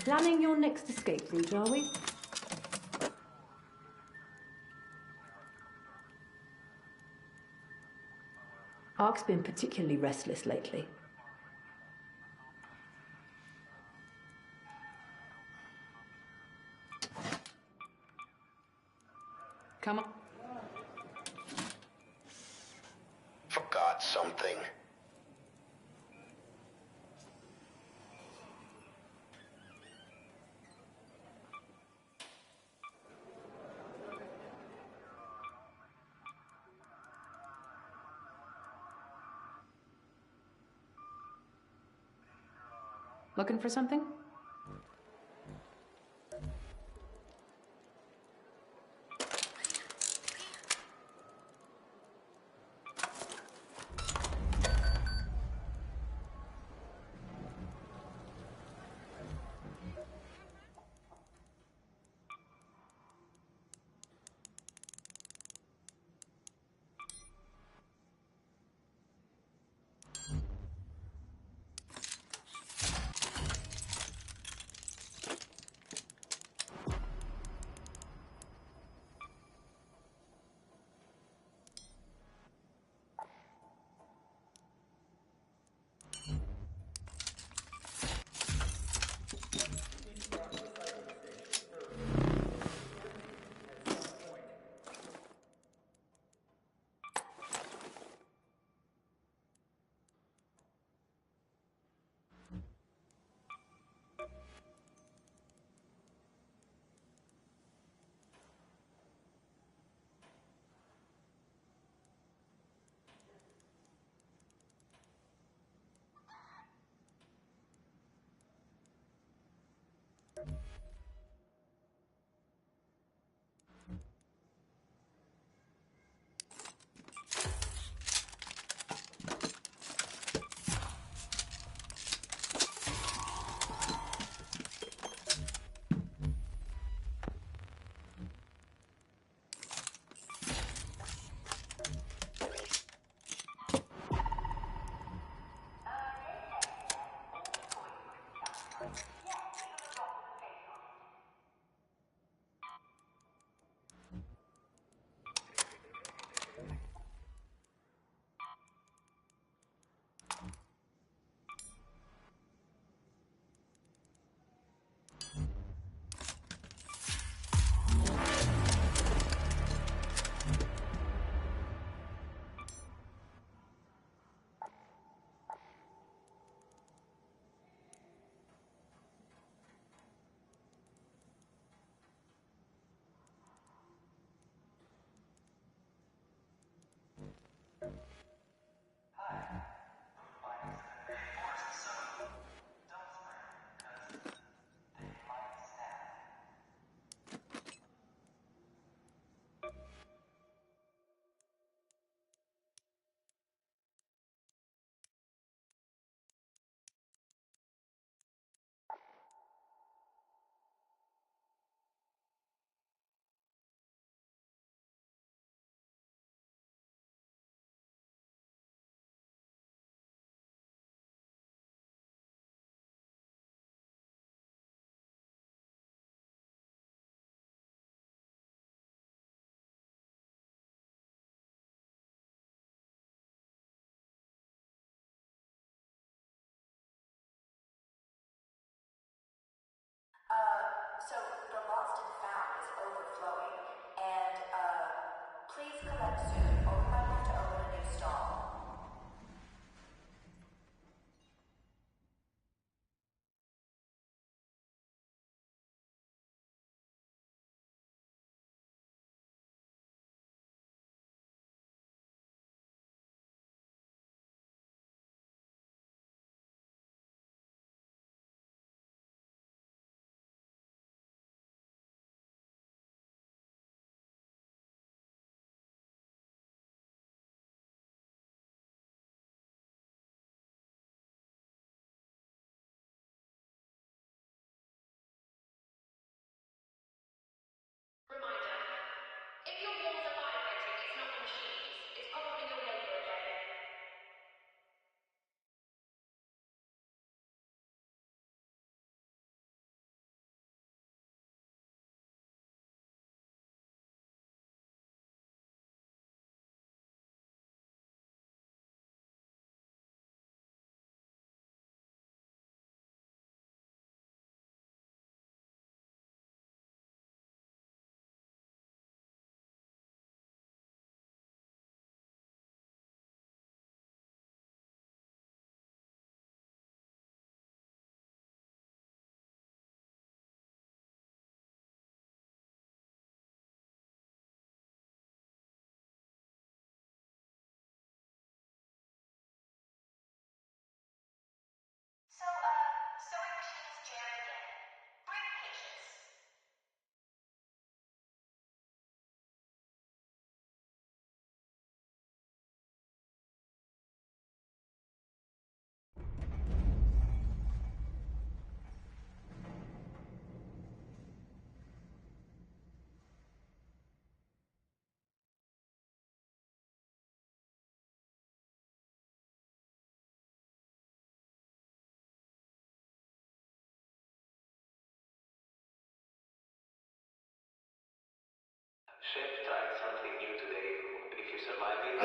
Planning your next escape route, are we? Ark's been particularly restless lately. Come on. Forgot something. Looking for something? So the lost and found is overflowing, and please collect soon, or we might have to open a new stall. Chef tried something new today. If you survive it,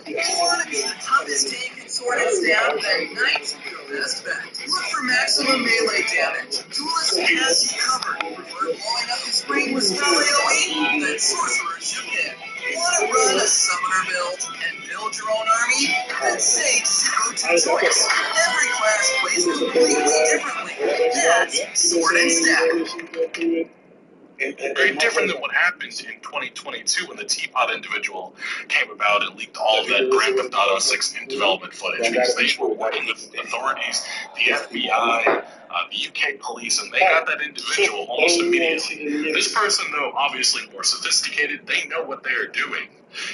If you want to be the toughest tank and sorted staff, then Knight's your best bet. Look for maximum melee damage. Duelist has you covered. Prefer blowing up his ring with spell AoE? Then Sorcerer's your pick. Want to run a summoner build and build your own army? Then Sage's your go-to choice. Every class plays completely differently. That's Sword and Staff. Very different than what happened in 2022 when the Teapot individual came about and leaked all of that Grand Theft Auto 6 in development footage, because they were working with authorities, the FBI, the UK police, and they got that individual almost immediately. This person, though, obviously more sophisticated, they know what they are doing.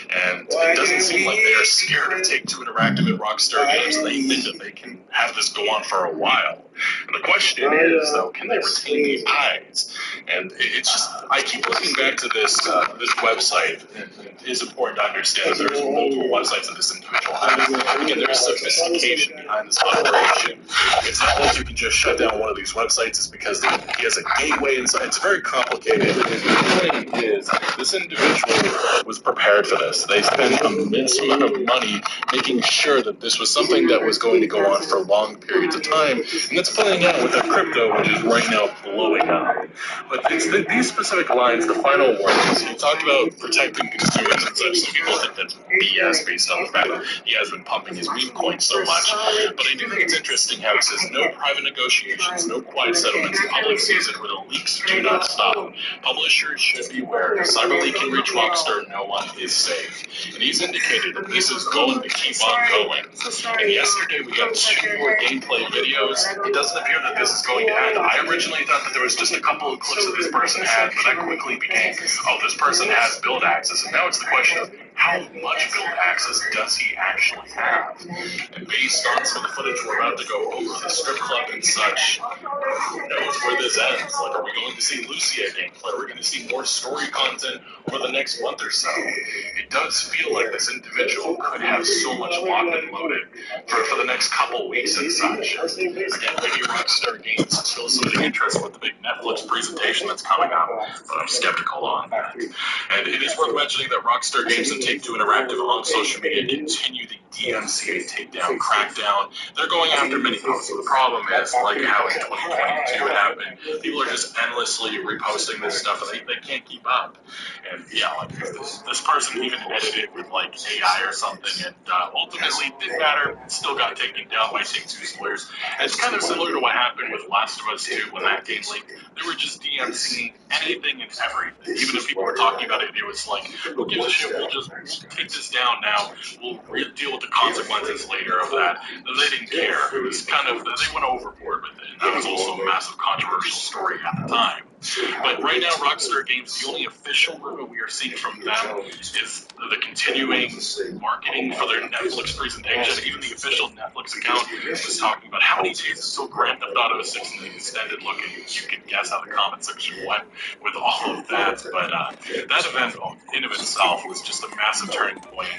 And it doesn't seem like they are scared of Take-Two Interactive and Rockstar Games, and they think that they can have this go on for a while. And the question is, though, can they retain the eyes? And it's just, I keep looking back to this this website, and it is important to understand that there's multiple websites that this individual has. Again, there's sophistication behind this operation. It's not like you can just shut down one of these websites. It's because he has a gateway inside. It's very complicated. The point is, this individual was prepared for this. They spent an immense amount of money making sure that this was something that was going to go on for long periods of time, and that's playing out with their crypto, which is right now blowing up. But it's these specific lines, the final warnings. He talked about protecting consumers and such. Some people think that's BS based on the fact that he has been pumping his meme coins so much. But I do think it's interesting how it says no private negotiations, no quiet settlements, public season where the leaks do not stop. Publishers should beware. Cyberleak can reach Rockstar, no one is safe. And he's indicated that this is going to keep on going. And yesterday we got 2 more gameplay videos. It doesn't appear that this is going to end. I originally thought that there was just a couple of clips that this person had, but that quickly became, oh, this person has build access. And now it's the question of how much build access does he actually have? And based on some of the footage we're about to go over, the strip club and such, who knows where this ends? Like, are we going to see Lucia gameplay? Are we going to see more story content over the next month or so? It does feel like this individual could have so much locked and loaded for the next couple weeks and such. Again, maybe Rockstar Games is still something interesting with the big Netflix presentation that's coming up, but I'm skeptical on that. And it is worth mentioning that Rockstar Games and Take-Two Interactive on social media continue the DMCA takedown crackdown. They're going after many posts. So the problem is, like how in 2022 it happened, people are just endlessly reposting this stuff and they can't keep up. And yeah, like this person even edited it with like AI or something, and ultimately it didn't matter. It still got taken down by Take-Two's lawyers. And it's kind of similar to what happened with Last of Us 2 when that game leaked. They were just DMCing anything and everything. Even if people were talking about it, it was like, who gives a shit? We'll just take this down now. We'll deal with the consequences later of that. They didn't care. It was kind of, they went overboard with it. And that was also a massive controversial story at the time. But right now, Rockstar Games, the only official movement we are seeing from them is the continuing marketing for their Netflix presentation. Even the official Netflix account was talking about how many days until Grand Theft Auto 6 in the extended look, and you can guess how the comment section went with all of that. But that event in of itself was just a massive turning point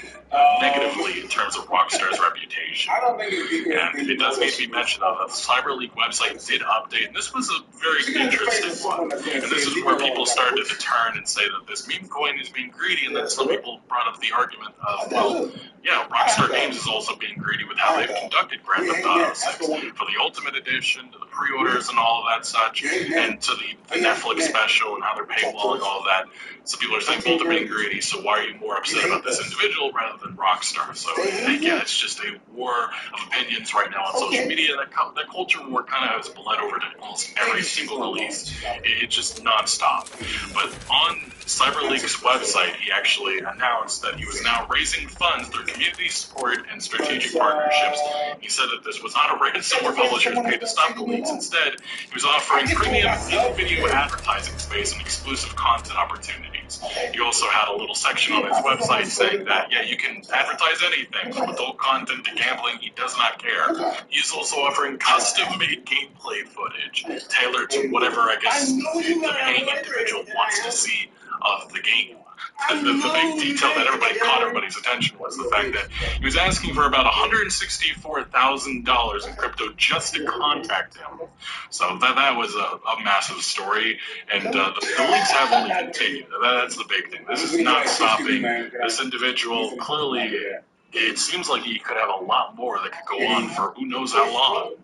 negatively in terms of Rockstar's reputation. And it does need to be mentioned, though, that the CyberLeak website did update, and this was a very interesting one. And this is where people started to turn and say that this meme coin is being greedy, and then some people brought up the argument of, well, yeah, Rockstar Games is also being greedy with how they've conducted Grand Theft Auto 6 for the Ultimate Edition, to the pre-orders and all of that such, and to the Netflix special and how they're paywalling all of that. So people are saying both are being greedy, so why are you more upset about this individual rather than Rockstar? So yeah, it's just a war of opinions right now on social media. That culture war kind of has bled over to almost every single release. It's just nonstop. But on CyberLeak's website, he actually announced that he was now raising funds through community support and strategic partnerships. He said that this was not a ransom where publishers paid to stop the leaks. Instead, he was offering premium in-video advertising space and exclusive content opportunities. He also had a little section on his website saying that, yeah, you can advertise anything from adult content to gambling. He does not care. He's also offering custom-made gameplay footage tailored to whatever, I guess, the paying individual wants to see of the game. The big detail that everybody caught everybody's attention was the fact that he was asking for about $164,000 in crypto just to contact him. So that was a massive story, and the leaks have only continued. That's the big thing. This is not stopping. This individual clearly, it seems like he could have a lot more that could go on for who knows how long.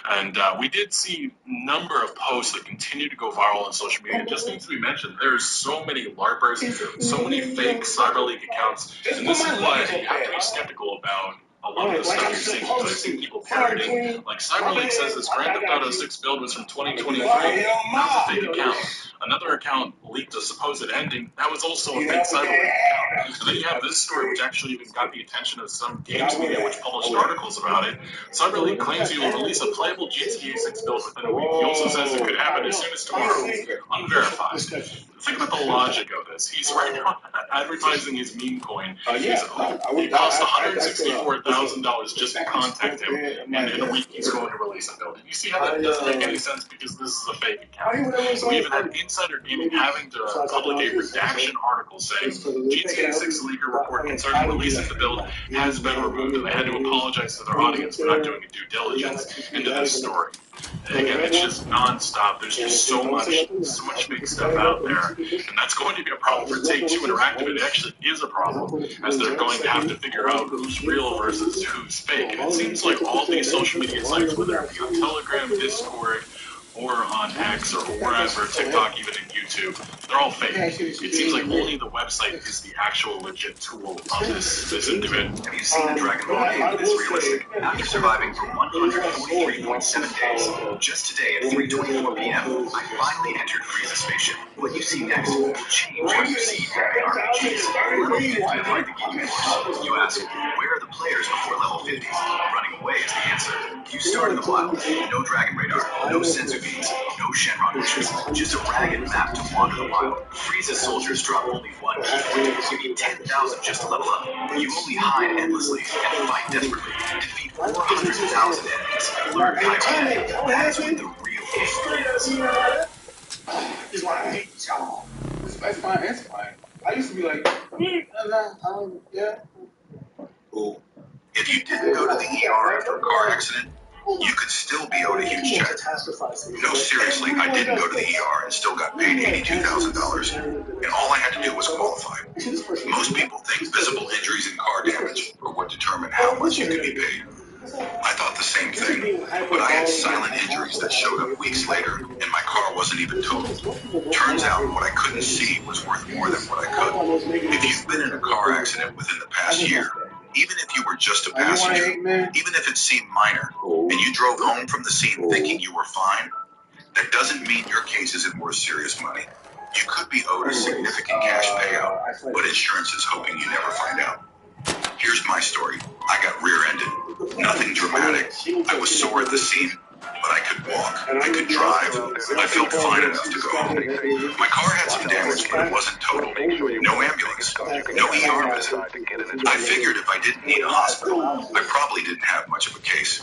And we did see a number of posts that continue to go viral on social media. It just needs to be mentioned, there's so many LARPers, so many fake Cyber League accounts, and this is why you have to be skeptical about a lot of the stuff you're seeing, because I've seen people parroting. Like Cyber League says this Grand Theft Auto 6 build was from 2023. That's a fake account. Another account leaked a supposed ending. That was also a fake Cyber League account. And then you have this story, which actually even got the attention of some games media, which published articles about it. Cyber League claims he will release a playable GTA 6 build within a week. He also says it could happen as soon as tomorrow. Unverified. Think about the logic of this. He's right now advertising his meme coin. It cost $164,000 just to contact him, and in a week he's going to release a build. You see how that doesn't make any sense, because this is a fake account. We even had Insider Gaming having to public a redaction article saying GTA 6 leaker report concerning releasing the build has been removed, and they had to apologize to their audience for not doing a due diligence into this story. And again, it's just non-stop. There's just so much fake stuff out there, and that's going to be a problem for Take-Two Interactive. It actually is a problem, as they're going to have to figure out who's real versus who's fake. And it seems like all these social media sites, whether it be on Telegram, Discord, or on X, or wherever, TikTok, even in YouTube, they're all fake. It seems like only the website is the actual legit tool of this individual. Have you seen the Dragon Ball game this realistic? After surviving for 143.7 days, just today at 3:24 p.m., I finally entered Frieza's spaceship. What you see next will change what you see in the RPGs. Level 50 to fight the game force. You ask, where are the players before level 50? Running away is the answer. You start in the wild. No Dragon Radar, no Senzu beams, no Shenron wishes, just a ragged map to wander the wild. Frieza's soldiers drop only one key point. You need 10,000 just to level up. You only hide endlessly and fight desperately. Defeat 400,000 enemies. Learn Kaizen. That's when the real game begins. This is why I hate y'all. That's fine. That's fine. I used to be like, yeah. Ooh. If you didn't go to the ER after a car accident, you could still be owed a huge check. No, seriously, I didn't go to the ER and still got paid $82,000. And all I had to do was qualify. Most people think visible injuries and car damage are what determine how much you can be paid. I thought the same thing, but I had silent injuries that showed up weeks later, and my car wasn't even totaled. Turns out what I couldn't see was worth more than what I could. If you've been in a car accident within the past year, even if you were just a passenger, even if it seemed minor, and you drove home from the scene thinking you were fine, that doesn't mean your case isn't worth serious money. You could be owed a significant cash payout, but insurance is hoping you never find out. Here's my story. I got rear-ended. Nothing dramatic. I was sore at the scene, but I could walk. I could drive. I felt fine enough to go home. My car had some damage, but it wasn't totaled. No ambulance. No ER visit. I figured if I didn't need a hospital, I probably didn't have much of a case.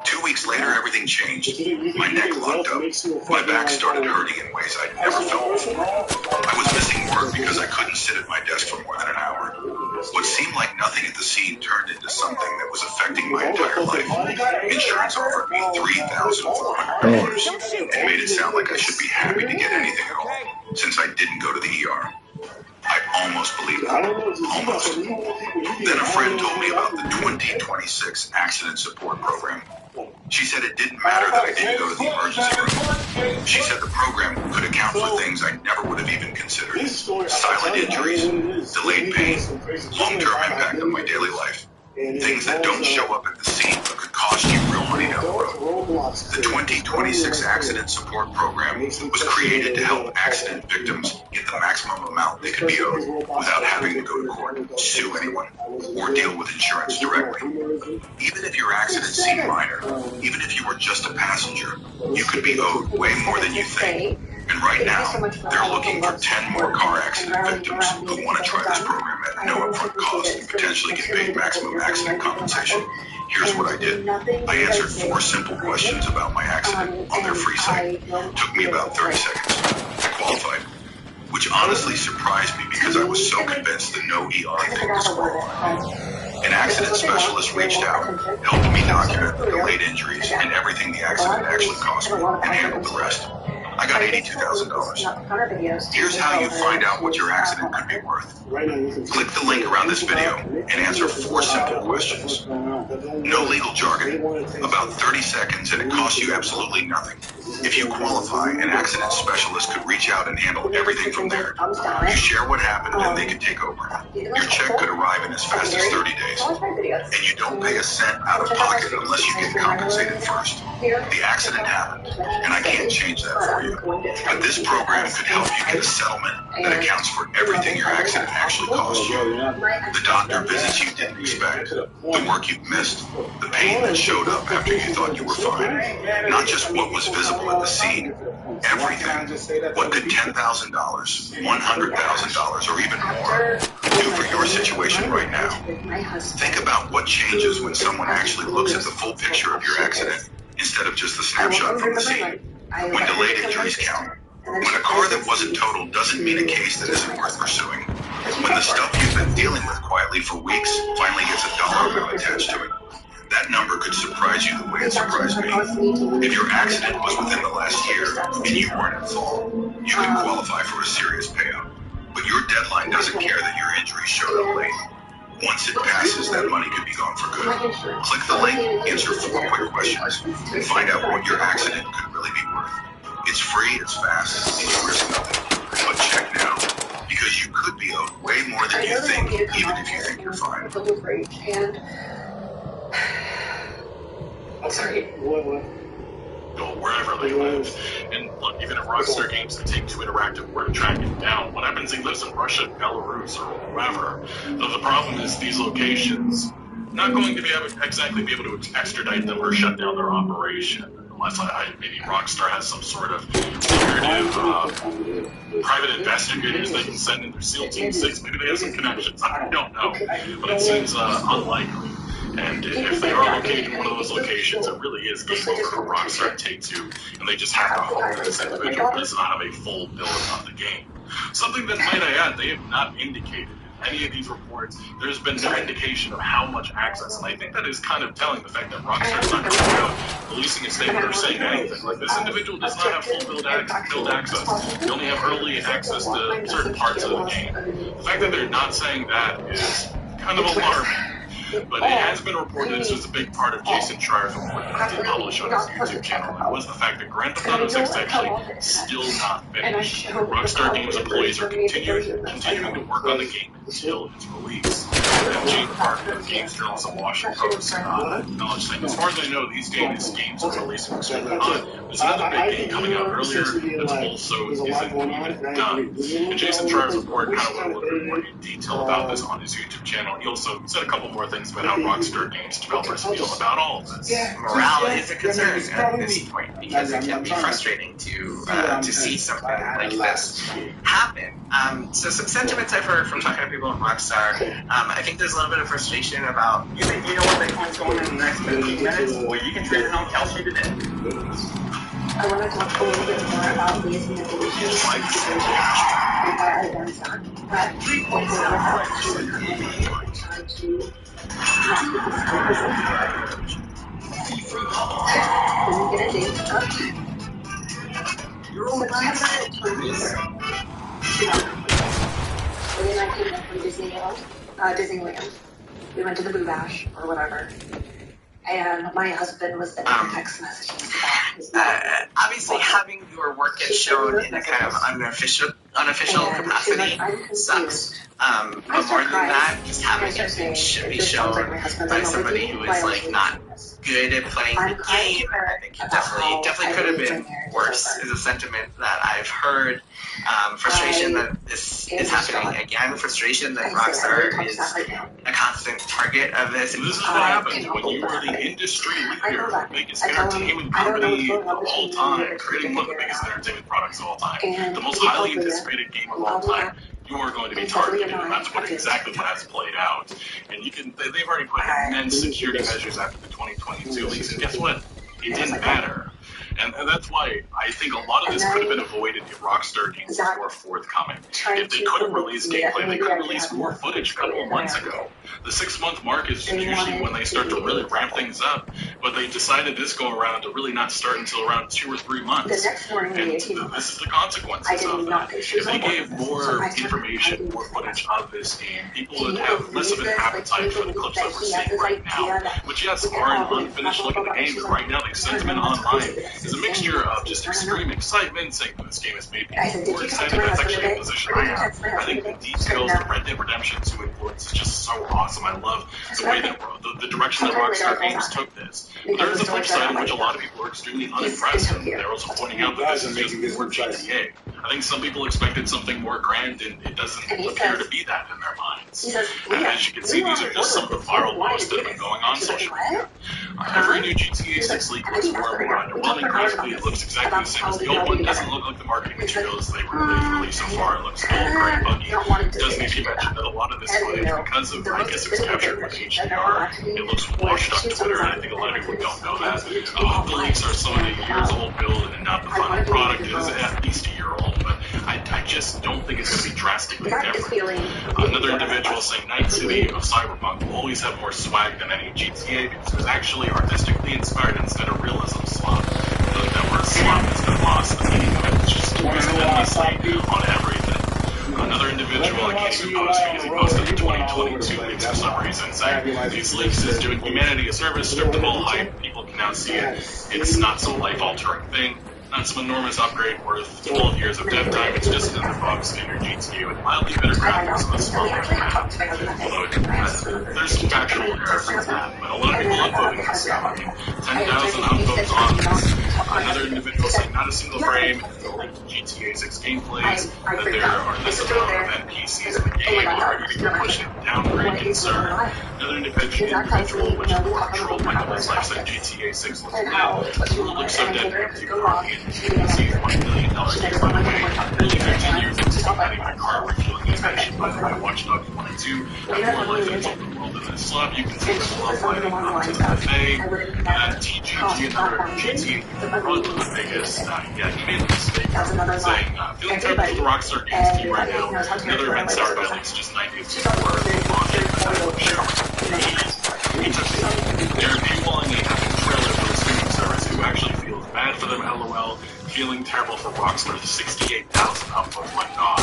2 weeks later, everything changed. My neck locked up. My back started hurting in ways I'd never felt before. I was missing work because I couldn't sit at my desk for more than an hour. What seemed like nothing at the scene turned into something that was affecting my entire life. Insurance offered me $3,400 and made it sound like I should be happy to get anything at all, since I didn't go to the ER. I almost believed it. Almost. Then a friend told me about the 2026 Accident Support Program. She said it didn't matter that I didn't go to the emergency room. She said the program could account for things I never would have even considered. Silent injuries, delayed pain, long-term impact on my daily life. Things that don't show up at the scene but could cost you real money down the road. The 2026 Accident Support Program was created to help accident victims get the maximum amount they could be owed without having to go to court, sue anyone, or deal with insurance directly. Even if your accident seemed minor, even if you were just a passenger, you could be owed way more than you think. And right now, they're looking for 10 more car accident victims who want to try this program at no upfront cost and potentially get paid maximum accident compensation. Here's what I did. I answered 4 simple questions about my accident on their free site. Took me about 30 seconds. I qualified. which honestly surprised me because I was so convinced the no ER thing disqualified me. An accident specialist reached out, helped me document the delayed injuries and everything the accident actually cost me, and handled the rest. I got $82,000. Here's how you find out what your accident could be worth. Click the link around this video and answer 4 simple questions. No legal jargon, about 30 seconds, and it costs you absolutely nothing. If you qualify, an accident specialist could reach out and handle everything from there. You share what happened and they could take over. Your check could arrive in as fast as 30 days. And you don't pay a cent out of pocket unless you get compensated first. The accident happened, and I can't change that for you. But this program could help you get a settlement that accounts for everything your accident actually cost you. The doctor visits you didn't expect, the work you missed, the pain that showed up after you thought you were fine. Not just what was visible at the scene, everything. What could $10,000, $100,000, or even more do for your situation right now? Think about what changes when someone actually looks at the full picture of your accident instead of just the snapshot from the scene. When delayed injuries count. When a car that wasn't totaled doesn't mean a case that isn't worth pursuing. When the stuff you've been dealing with quietly for weeks finally gets a dollar amount attached to it. That number could surprise you the way it surprised me. If your accident was within the last year and you weren't at fault, you could qualify for a serious payout. But your deadline doesn't care that your injuries showed up late. Once it passes, that money could be gone for good. Click the link, answer 4 quick questions, and find out what your accident could really be worth. It's free, it's fast, and you risk nothing. But check now, because you could be owed way more than you think, even if you think you're fine. Sorry. What? Go wherever they live. And look, even if Rockstar Games and Take-Two Interactive were to track him down, what happens if he lives in Russia, Belarus, or wherever? The problem is these locations not going to be able to extradite them or shut down their operation. Unless maybe Rockstar has some sort of secretive private investigators they can send in their SEAL Team 6. Maybe they have some connections. I don't know. But it seems unlikely. And if they are located in one of those locations, it really is game over for Rockstar and Take-Two, and they just have to hope that this individual does not have a full build of the game. Something that, might I add, they have not indicated in any of these reports. There's been no indication of how much access, and I think that is kind of telling the fact that Rockstar is not going to go releasing a statement or saying anything. Like, this individual does not have full build access. They only have early access to certain parts of the game. The fact that they're not saying that is kind of alarming. But it has been reported, this was a big part of Jason Schreier's report that he did publish on his YouTube channel, and it was the fact that Grand Theft Auto 6 is actually still not finished. Rockstar Games employees are continuing to work on the game until its release. Gene Parker of Games Journals of Washington Post acknowledged saying, as far as I know, these games are releasing extremely hot. There's another big game coming out earlier that's also isn't even done. And Jason Schreier's report kind of went a little bit more in detail about this on his YouTube channel. He also said a couple more things about how Rockstar Games developers feel about all of this. Morale is a concern at this point because it can be frustrating to see something like this happen. So some sentiments I've heard from talking to people in Rockstar, I think there's a little bit of frustration about, you think you know what Bitcoin's going in the next 15 minutes? Well, you can trade it on Kalshi today. I want to talk a little bit more about these manipulations and our events on. But what we're trying to not get this didn't get a date up. September 20th. Lee and I came up from Disneyland. We went to the Boo Bash or whatever. And my husband was sending text messages about his obviously, having your work get shown in a kind of unofficial capacity sucks. But more than that, just having your thing should be shown by somebody who is like not good at playing the game. I think it definitely could have been worse. Is a sentiment that I've heard. Frustration that this is happening again. Frustration that Rockstar is a constant target of this. This is what happens when you are the industry leader, the biggest entertainment company of all time, creating one of the biggest entertainment products of all time, the most highly anticipated game of all time. You are going to be targeted, and that's exactly what has played out. And they've already put immense security measures after the 2022 leaks, and guess what? It didn't matter. And that's why I think a lot of this could have been avoided if Rockstar games were more forthcoming. If they could have released gameplay, they could have released more footage a couple of months ago. The 6-month mark is usually when they start to really ramp things up, but they decided this go around to really not start until around 2 or 3 months. And this is the consequences of that. If they gave more information, more footage of this game, people would have less of an appetite for the clips that we're seeing right now, which yes, are an unfinished look at the game, but right now the sentiment online is a mixture of just extreme excitement, saying that this game has made people more excited. That's actually a position I have. I think the details, the Red Dead Redemption 2 influence is just so awesome. I love the way that the direction that Rockstar Games took this. But there is a flip side in which a lot of people are extremely unimpressed, and they're also pointing out that this is just more GTA. I think some people expected something more grand, and it doesn't appear to be that in their minds. And as you can see, these are just some of the viral posts that have been going on social media. Every new GTA 6 leak looks more and more underwhelming. Graphically, it looks exactly the same as the old one. It doesn't look like the marketing materials they've released so far. It looks a little gray, buggy. It does need to be mentioned that a lot of this footage, because of, I guess, it was captured with HDR, it looks washed on Twitter, and I think a lot of people don't know that. The leaks are some of the years old build, and not the final product is at least a year old, but I just don't think it's going to be drastically different. Another individual saying Night City of Cyberpunk will always have more swag than any GTA because it was actually artistically inspired instead of realism slop. That word slop has been lost. The meaning of it is just endlessly on everything. Another individual, I can't even post because he posted the 2022 leaks for some reason, saying these leaks is doing humanity a service, stripped of all hype, people can now see it. It's not some life-altering thing. Not some enormous upgrade worth 12 years of dev time. It's just another bog standard GTA with mildly better graphics and a smaller map. Although there's some factual errors in that, but a lot of people upvoting this stuff. I mean, 10,000 upvotes on this. Another individual saying not a single frame in the linked GTA 6 gameplays, that there are this amount of NPCs in the game, or even pushing downgrade concern. Another individual, which is more controlled by the life, said GTA 6 looks dead. It looks so dead and empty currently. You can see $1 million game, by the way. Nearly 15 years into having my car refueling invention by the way, Watch Dogs 1 and 2 have more life in open world than this slop. You can see the love lighting up to the buffet. And then TGG, another GTA, probably one of the biggest. Yeah, he made a mistake saying, feeling terrible for the Rockstar Games team right now. Another event started at least just 9 days before launching the show. He took the there are people on the trailer for the streaming service who actually feels bad for them, LOL, feeling terrible for Rockstar. 68,000 upvotes, my god.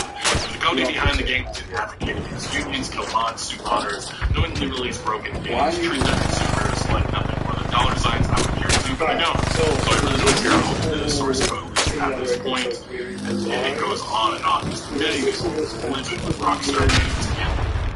The company behind the game didn't advocate against unions, kill mods, sue modders, knowingly release broken games, treat their consumers like nothing more than dollar signs. I would care too, but I don't. So I really don't care about the source code at this point. And it goes on and on. Just many people livid with Rockstar games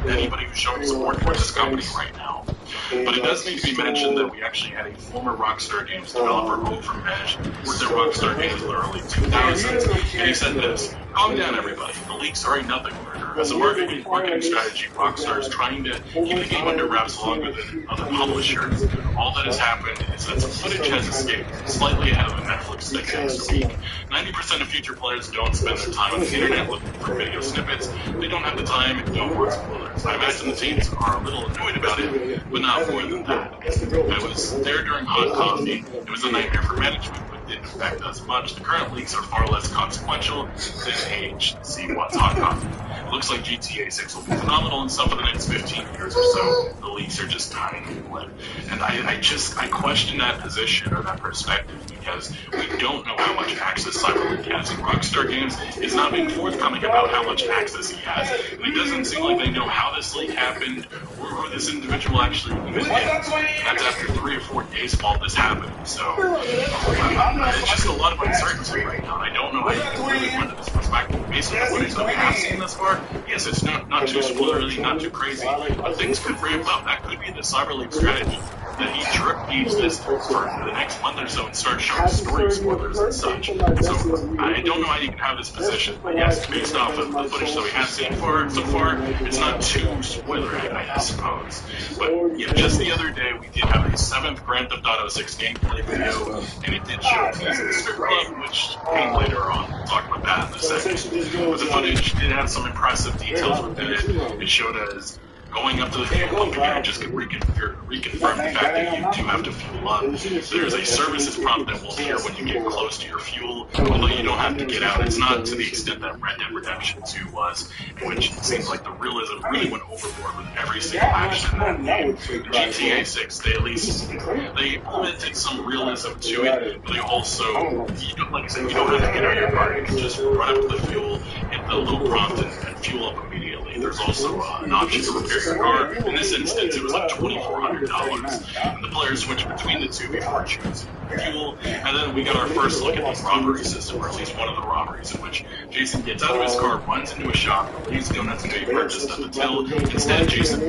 and anybody who's showing support for this company right now. But it does need to be mentioned that we actually had a former Rockstar Games developer, Overmesh, worked at Rockstar Games in the early 2000s, and he said this: calm down, everybody. The leaks are a nothing burger. As a marketing strategy, Rockstar is trying to keep the game under wraps longer than other publishers. All that has happened is that some footage has escaped, slightly ahead of the Netflix stick next week. 90% of future players don't spend their time on the internet looking for video snippets. They don't have the time, no more spoilers. I imagine the teams are a little annoyed about it, but not more than that. I was there during Hot Coffee. It was a nightmare for management, but didn't affect us much. The current leaks are far less consequential than age. See what's Hot Coffee. It looks like GTA 6 will be phenomenal and stuff for the next 15 years or so. The leaks are just tiny blip. And I question that position or that perspective because we don't know how much access Cyberpunk has. And Rockstar Games is not being forthcoming about how much access he has. And it doesn't seem like they know how this leak happened or who this individual actually even is. That's after 3 or 4 days of all this happening. So it's just a lot of uncertainty right now. And I don't know how you can really run to this perspective. Based on the footage that we have seen thus far, yes, it's not too spoilery, not too crazy, but things could ramp up. That could be the CyberLeak strategy. That he drip feeds this for the next month or so and start showing story spoilers and such. So I don't know how you can have this position, but yes, based off of the footage that we have seen so far, it's not too spoilery, I suppose. But yeah, just the other day we did have a 7th Grand Theft Auto 6 gameplay video, and it did show the strip club, which came later on. We'll talk about that in a second. But the footage did have some impressive details within it. It showed us Going up to the fuel pump again, I just can reconfirm the fact that you do have to fuel up. There's a services prompt that will appear when you get close to your fuel, although you don't have to get out. It's not to the extent that Red Dead Redemption 2 was, in which it seems like the realism really went overboard with every single action in that game. GTA 6, they implemented some realism to it, but they also, like I said, you don't have to get out of your car. You can just run up to the fuel, hit the little prompt, and fuel up immediately. There's also an option to repair your car. In this instance, it was like $2,400, and the players switch between the two before choosing fuel. And then we got our first look at the robbery system, or at least one of the robberies, in which Jason gets out of his car, runs into a shop, leaves donuts to be purchased at the till. Instead, Jason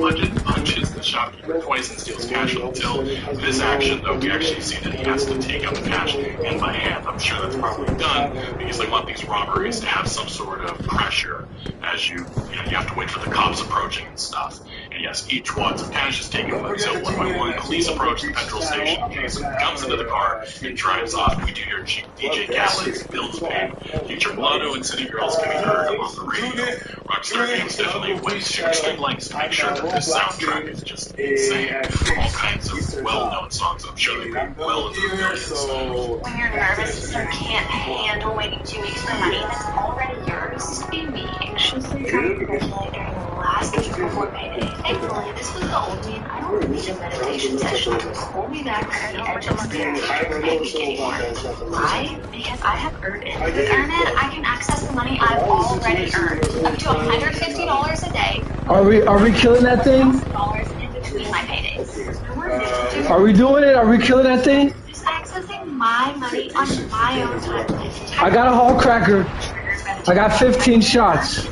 punches the shopkeeper twice and steals cash from the till. In this action, though, we actually see that he has to take out the cash hand by hand. I'm sure that's probably done because they want these robberies to have some sort of pressure as you have to wait for the cops approaching and stuff. And yes, each wad of cash is taken from the till one by one. Police approach the petrol station. Jason jumps into the car and drives off. We do hear DJ Khaled's Bills Paid, Future Mulatto, and City Girls getting heard on the radio. Rockstar Games definitely went to extreme lengths to make sure that this soundtrack is just insane. All kinds of well-known songs. I'm sure they paid well into the millions. When your nervous system can't handle waiting 2 weeks for money that's already yours, made me anxiously trying to regulate during the last week before payday. Thankfully, this was the only and I don't need a meditation session to hold me back from the edge of fear anymore. Why? Because I have earned it. With Earn It, I can access the money I've already earned, up to $150 a day. Are we killing that thing? $1,000 in between my paydays. Are we doing it? Are we killing that thing? Just accessing my money on my own time. I got a whole cracker. I got 15 shots.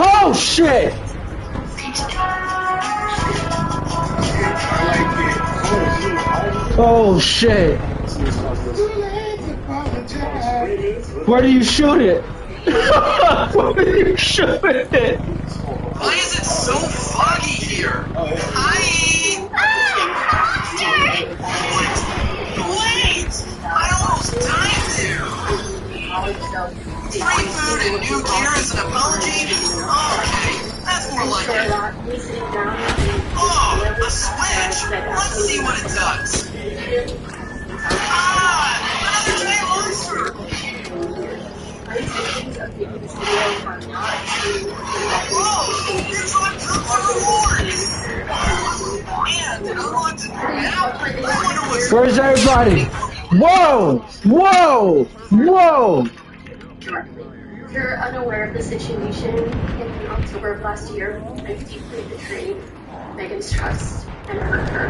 Oh shit! Oh shit! Where do you shoot it? Where do you shoot it? Why is it so foggy here? Hi! Wait! I almost died there! Free food and new gear as an apology? Okay, that's more like it. Oh, a switch! Let's see what it does. Ah! Another day monster! Whoa! It's on for rewards! And unlocked now? I wonder what's... Where's everybody? Whoa! Whoa! Whoa! If you're unaware of the situation, in October of last year, I deeply betrayed Megan's trust and hurt her.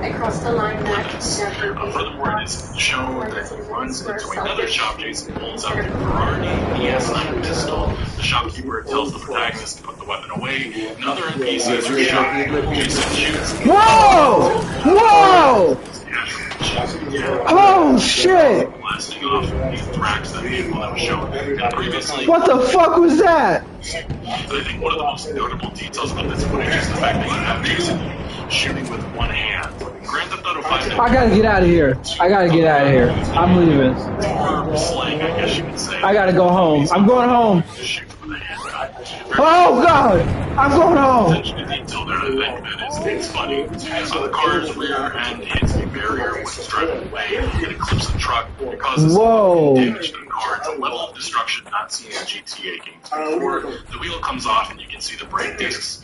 I crossed the line that never be. Furthermore, it is shown that he runs into another shop. Jason pulls out the Ferrari ES9 pistol. The shopkeeper tells the protagonist to put the weapon away. Another NPC is shot. Jason shoots. Whoa! Whoa! Oh shit! Blasting off the Thrax, that vehicle that was shown. And previously, what the fuck was that? But I think one of the most notable details about this footage is the fact that you have Jason shooting with one hand. Grand Theft Auto 5. I gotta get out of here. I gotta get out of here. I'm leaving. Or slang, I guess you could say. I gotta go home. I'm going home. Oh god! I'm going home! Attention to detail there, I think that it's funny. The car's rear end hits a barrier when it's driving away. It eclipses the truck. It causes damage to the car. It's a level of destruction not seen in GTA games before. The wheel comes off and you can see the brake discs.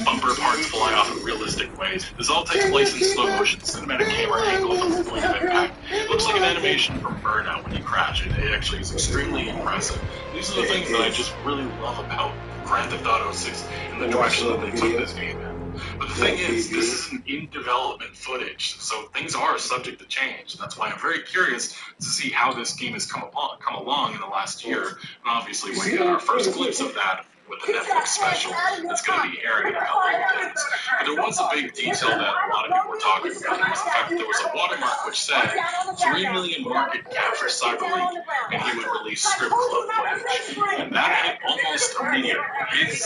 Bumper parts fly off in realistic ways. This all takes place in slow motion, cinematic camera angle from the point of impact. It looks like an animation from Burnout when you crash. It actually is extremely impressive. These are the things that I just really love about Grand Theft Auto 6 and the direction that they took this game in. But the thing is, this is an in-development footage, so things are subject to change. That's why I'm very curious to see how this game has come along in the last year. And obviously, we got our first glimpse of that with the Netflix special that's going to be airing in a couple of days. But there was a big detail that a lot of people were talking about. It was the fact that there was a watermark which said 3 million market cap for CyberLink, and he would release strip club footage. And that hit almost immediately. His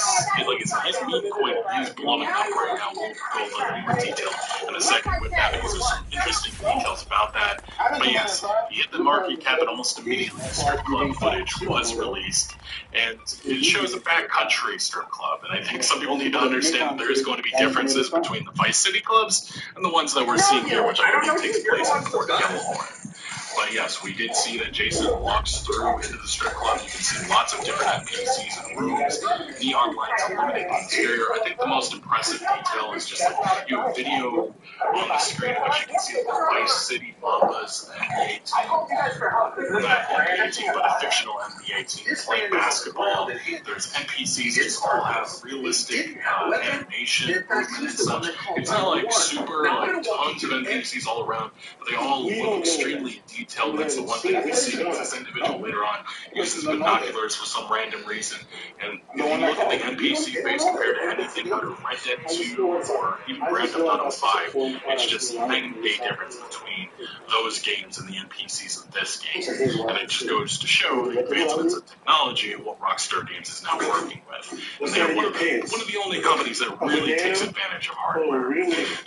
meme coin is blowing up right now. We'll go into more detail in a second with that because there's some interesting details about that. But yes, he hit the market cap, and almost immediately the strip club footage was released. And it shows a backcountry strip club. And I think some people need to understand that there is going to be differences between the Vice City clubs and the ones that we're seeing here, which I believe takes place in Fort Yellowhorn. But yes, we did see that Jason walks through into the strip club. You can see lots of different NPCs and rooms, neon lights illuminate the exterior. I think the most impressive detail is just that you have video on the screen in which you can see the Vice City Mambas, the NBA team, not NBA team, but a fictional NBA team playing basketball. There's NPCs that all have realistic animation, movement, and such. It's not like super, like tons of NPCs all around, but they all look extremely detailed. That's the one thing we see because this individual later on uses binoculars for some random reason. And if you look at the NPC face compared to anything out of Red Dead 2 or even Grand Theft Auto 5, it's just night and day difference between those games and the NPCs of this game. And it just goes to show the advancements of technology and what Rockstar Games is now working with. And they are one of the only companies that really takes advantage of hardware.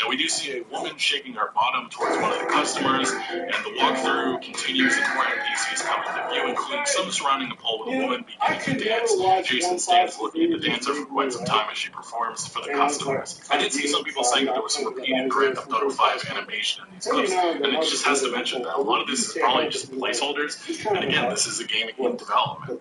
Now we do see a woman shaking her bottom towards one of the customers, and the walkthrough continues and more NPCs come into view, including some surrounding the pole with a woman beginning to dance. Jason stands looking at the dancer for quite some time as she performs for the customers. I did see some people saying that there was some repeated Grand Theft Auto 5 animation in these clips, and it just has to mention that a lot of this is probably just placeholders, and again, this is a game in development.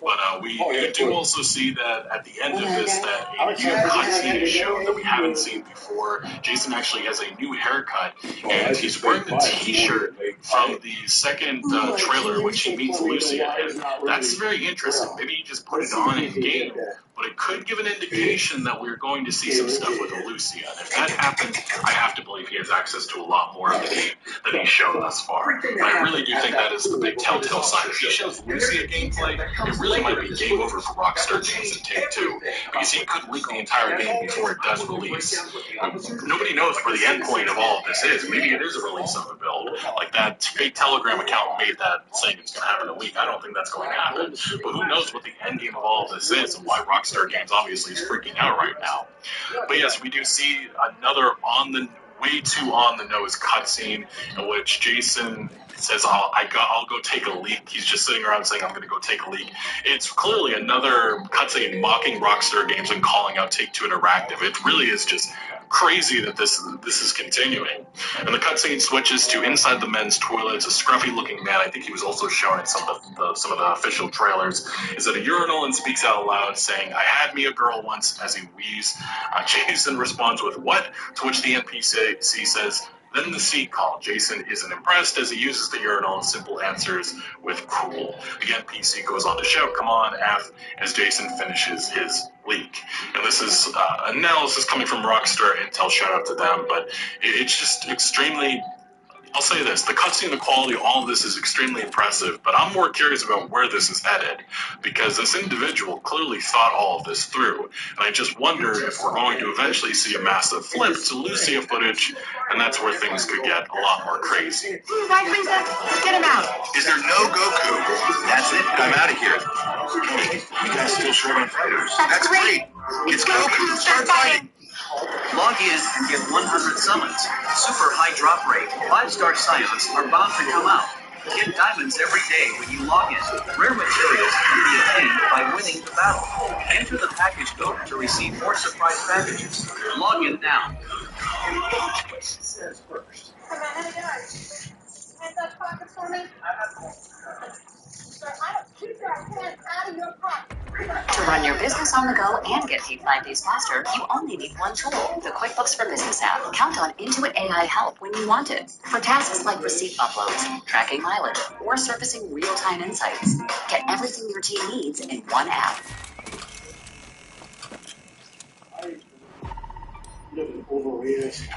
But we do also see that at the end of this, that a new cutscene is shown that we haven't seen before. Jason actually has a new haircut, and he's wearing the t-shirt from the second trailer in which he meets Lucia, and that's very interesting. Maybe he just put it on in game, but it could give an indication that we're going to see some stuff with Lucia. And if that happens, I have to believe he has access to a lot more of the game than he's shown thus far. And I really do think that is the big telltale sign. If he shows Lucia gameplay, it really might be game over for Rockstar Games and Take-Two, because he could leak the entire game before it does release. Nobody knows where the end point of all of this is. Maybe it is a release of a build. Like that fake Telegram account made that saying it's going to happen in a week. I don't think that's going to happen. But who knows what the end game of all of this is and why Rockstar Games obviously is freaking out right now. But yes, we do see another way too on the nose cutscene in which Jason says, I'll go take a leak. He's just sitting around saying, I'm going to go take a leak. It's clearly another cutscene mocking Rockstar Games and calling out Take-Two Interactive. It really is just crazy that this is continuing. And the cutscene switches to inside the men's toilets. A scruffy-looking man, I think he was also shown in some of the official trailers, is at a urinal and speaks out loud, saying, I had me a girl once, as he wheezes. Jason responds with, what? To which the NPC says, then the seat call. Jason isn't impressed as he uses the urinal and simple answers with cool. Again, PC goes on to shout, come on, F, as Jason finishes his leak. And this is analysis coming from Rockstar Intel, shout out to them, but it's just extremely... I'll say this, the cutscene, the quality, all of this is extremely impressive, but I'm more curious about where this is headed, because this individual clearly thought all of this through, and I just wonder if we're going to eventually see a massive flip to Lucia footage, and that's where things could get a lot more crazy. Right, Frieza? Get him out! Is there no Goku? That's it, I'm out of here. Hey, you guys still short on fighters? That's great! It's Goku! Start fighting! Log in and get 100 summons. Super high drop rate, 5-star scions are bound to come out. Get diamonds every day when you log in. Rare materials can be obtained by winning the battle. Enter the package code to receive more surprise packages. Log in now. Says first. Hand those pockets for me. Sir, I don't keep your hands out of your pocket. To run your business on the go and get paid 5 days faster, you only need one tool, the QuickBooks for Business app. Count on Intuit AI help when you want it. For tasks like receipt uploads, tracking mileage, or surfacing real-time insights. Get everything your team needs in one app.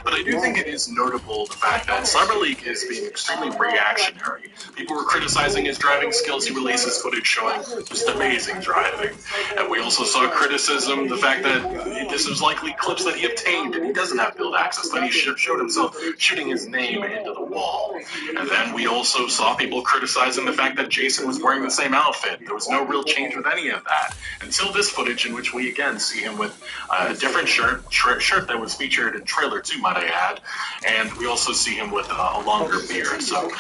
But I do think it is notable the fact that CyberLeak is being extremely reactionary. People were criticizing his driving skills. He releases footage showing just amazing driving. And we also saw criticism, the fact that this was likely clips that he obtained and he doesn't have build access. Then he showed himself shooting his name into the wall. And then we also saw people criticizing the fact that Jason was wearing the same outfit. There was no real change with any of that. Until this footage in which we again see him with a different shirt that was featured in trailer 2, might I add, and we also see him with a longer beard. So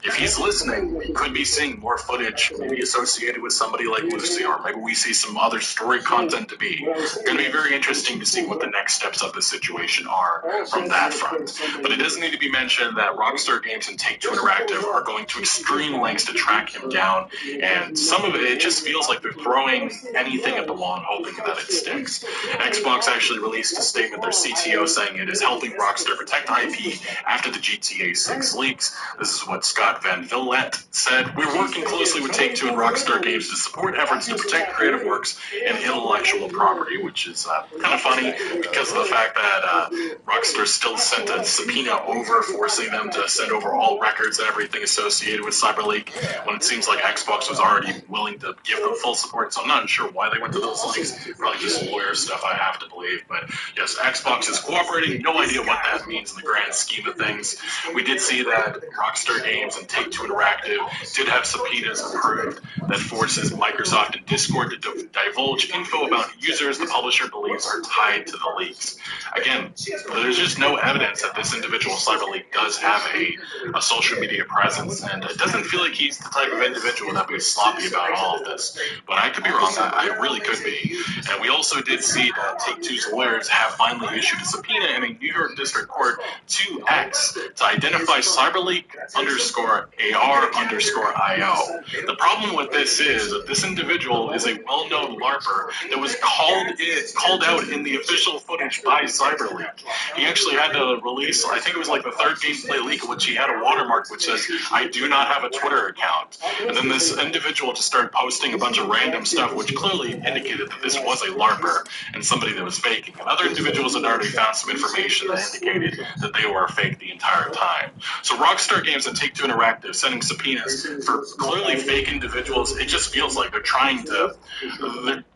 if he's listening, we could be seeing more footage maybe associated with somebody like Lucy, or maybe we see some other story content to be. It's going to be very interesting to see what the next steps of the situation are from that front. But it does need to be mentioned that Rockstar Games and Take-Two Interactive are going to extreme lengths to track him down, and some of it just feels like they're throwing anything at the wall and hoping that it sticks. Xbox actually released a statement, their CTO, saying it is helping Rockstar protect IP after the GTA 6 leaks. This is what Scott Van Villette said. We're working closely with Take-Two and Rockstar Games to support efforts to protect creative works and intellectual property, which is kind of funny because of the fact that Rockstar still sent a subpoena over, forcing them to send over all records and everything associated with CyberLeak, when it seems like Xbox was already willing to give them full support. So I'm not sure why they went to those lengths. Probably just lawyer stuff, I have to believe. But yes, Xbox is cooperating. No idea what that means in the grand scheme of things. We did see that Rockstar Games and Take-Two Interactive did have subpoenas approved that forces Microsoft and Discord to divulge info about users the publisher believes are tied to the leaks. Again, there's just no evidence that this individual CyberLeak does have a social media presence, and it doesn't feel like he's the type of individual that would be sloppy about all of this. But I could be wrong. I really could be. And we also did see that Take-Two's lawyers have finally issued a subpoena in a New York District Court to X to identify CyberLeak_AR_IO. The problem with this is that this individual is a well-known LARPer that was called out in the official footage by CyberLeak. He actually had to release, I think it was like the third gameplay leak, in which he had a watermark which says, "I do not have a Twitter account." And then this individual just started posting a bunch of random stuff, which clearly indicated that this was a LARPer and somebody that was faking. And other individuals had already found some information that indicated that they were fake the entire time. So Rockstar Games and Take-Two Interactive sending subpoenas for clearly fake individuals, it just feels like they're trying to,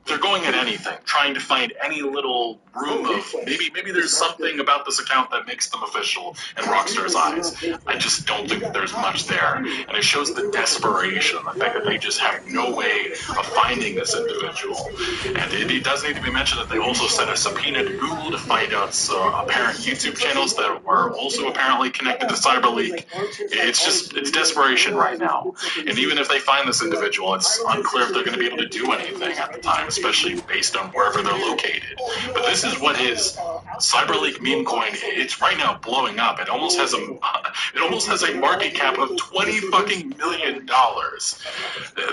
they're going at anything, trying to find any little room of maybe there's something about this account that makes them official in Rockstar's eyes. I just don't think that there's much there, and it shows the desperation, the fact that they just have no way of finding this individual. And it does need to be mentioned that they also sent a subpoena to Google to find out apparent YouTube channels that were also apparently connected to CyberLeak. It's desperation right now, and even if they find this individual, it's unclear if they're going to be able to do anything at the time, especially based on wherever they're located. But this is what his CyberLeak meme coin, it's right now blowing up. It almost has a market cap of $20 million.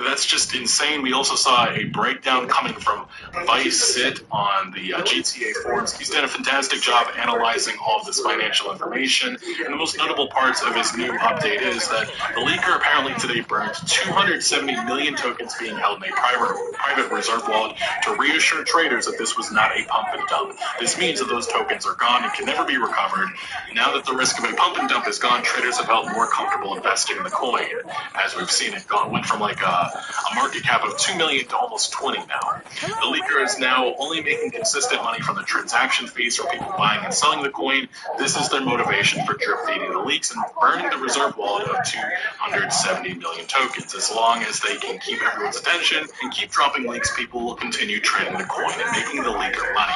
That's just insane. We also saw a breakdown coming from Vice Sit on the GTA forums. He's done a fantastic job analyzing all of this financial information, and the most notable parts of his new update is that the leaker apparently today burned 270 million tokens being held in a private reserve wallet to reassure traders that this was not a pump and dump. This means that those tokens are gone and can never be recovered. Now that the risk of a pump and dump is gone, traders have felt more comfortable investing in the coin. As we've seen, it went from like a market cap of 2 million to almost 20 now. The leaker is now only making consistent money from the transaction fees for people buying and selling the coin. This is their motivation for drip feeding the leaks and burning the reserve wallet of 270 million tokens. As long as they can keep everyone's attention and keep dropping leaks, people will continue trading the coin and making the leaker money.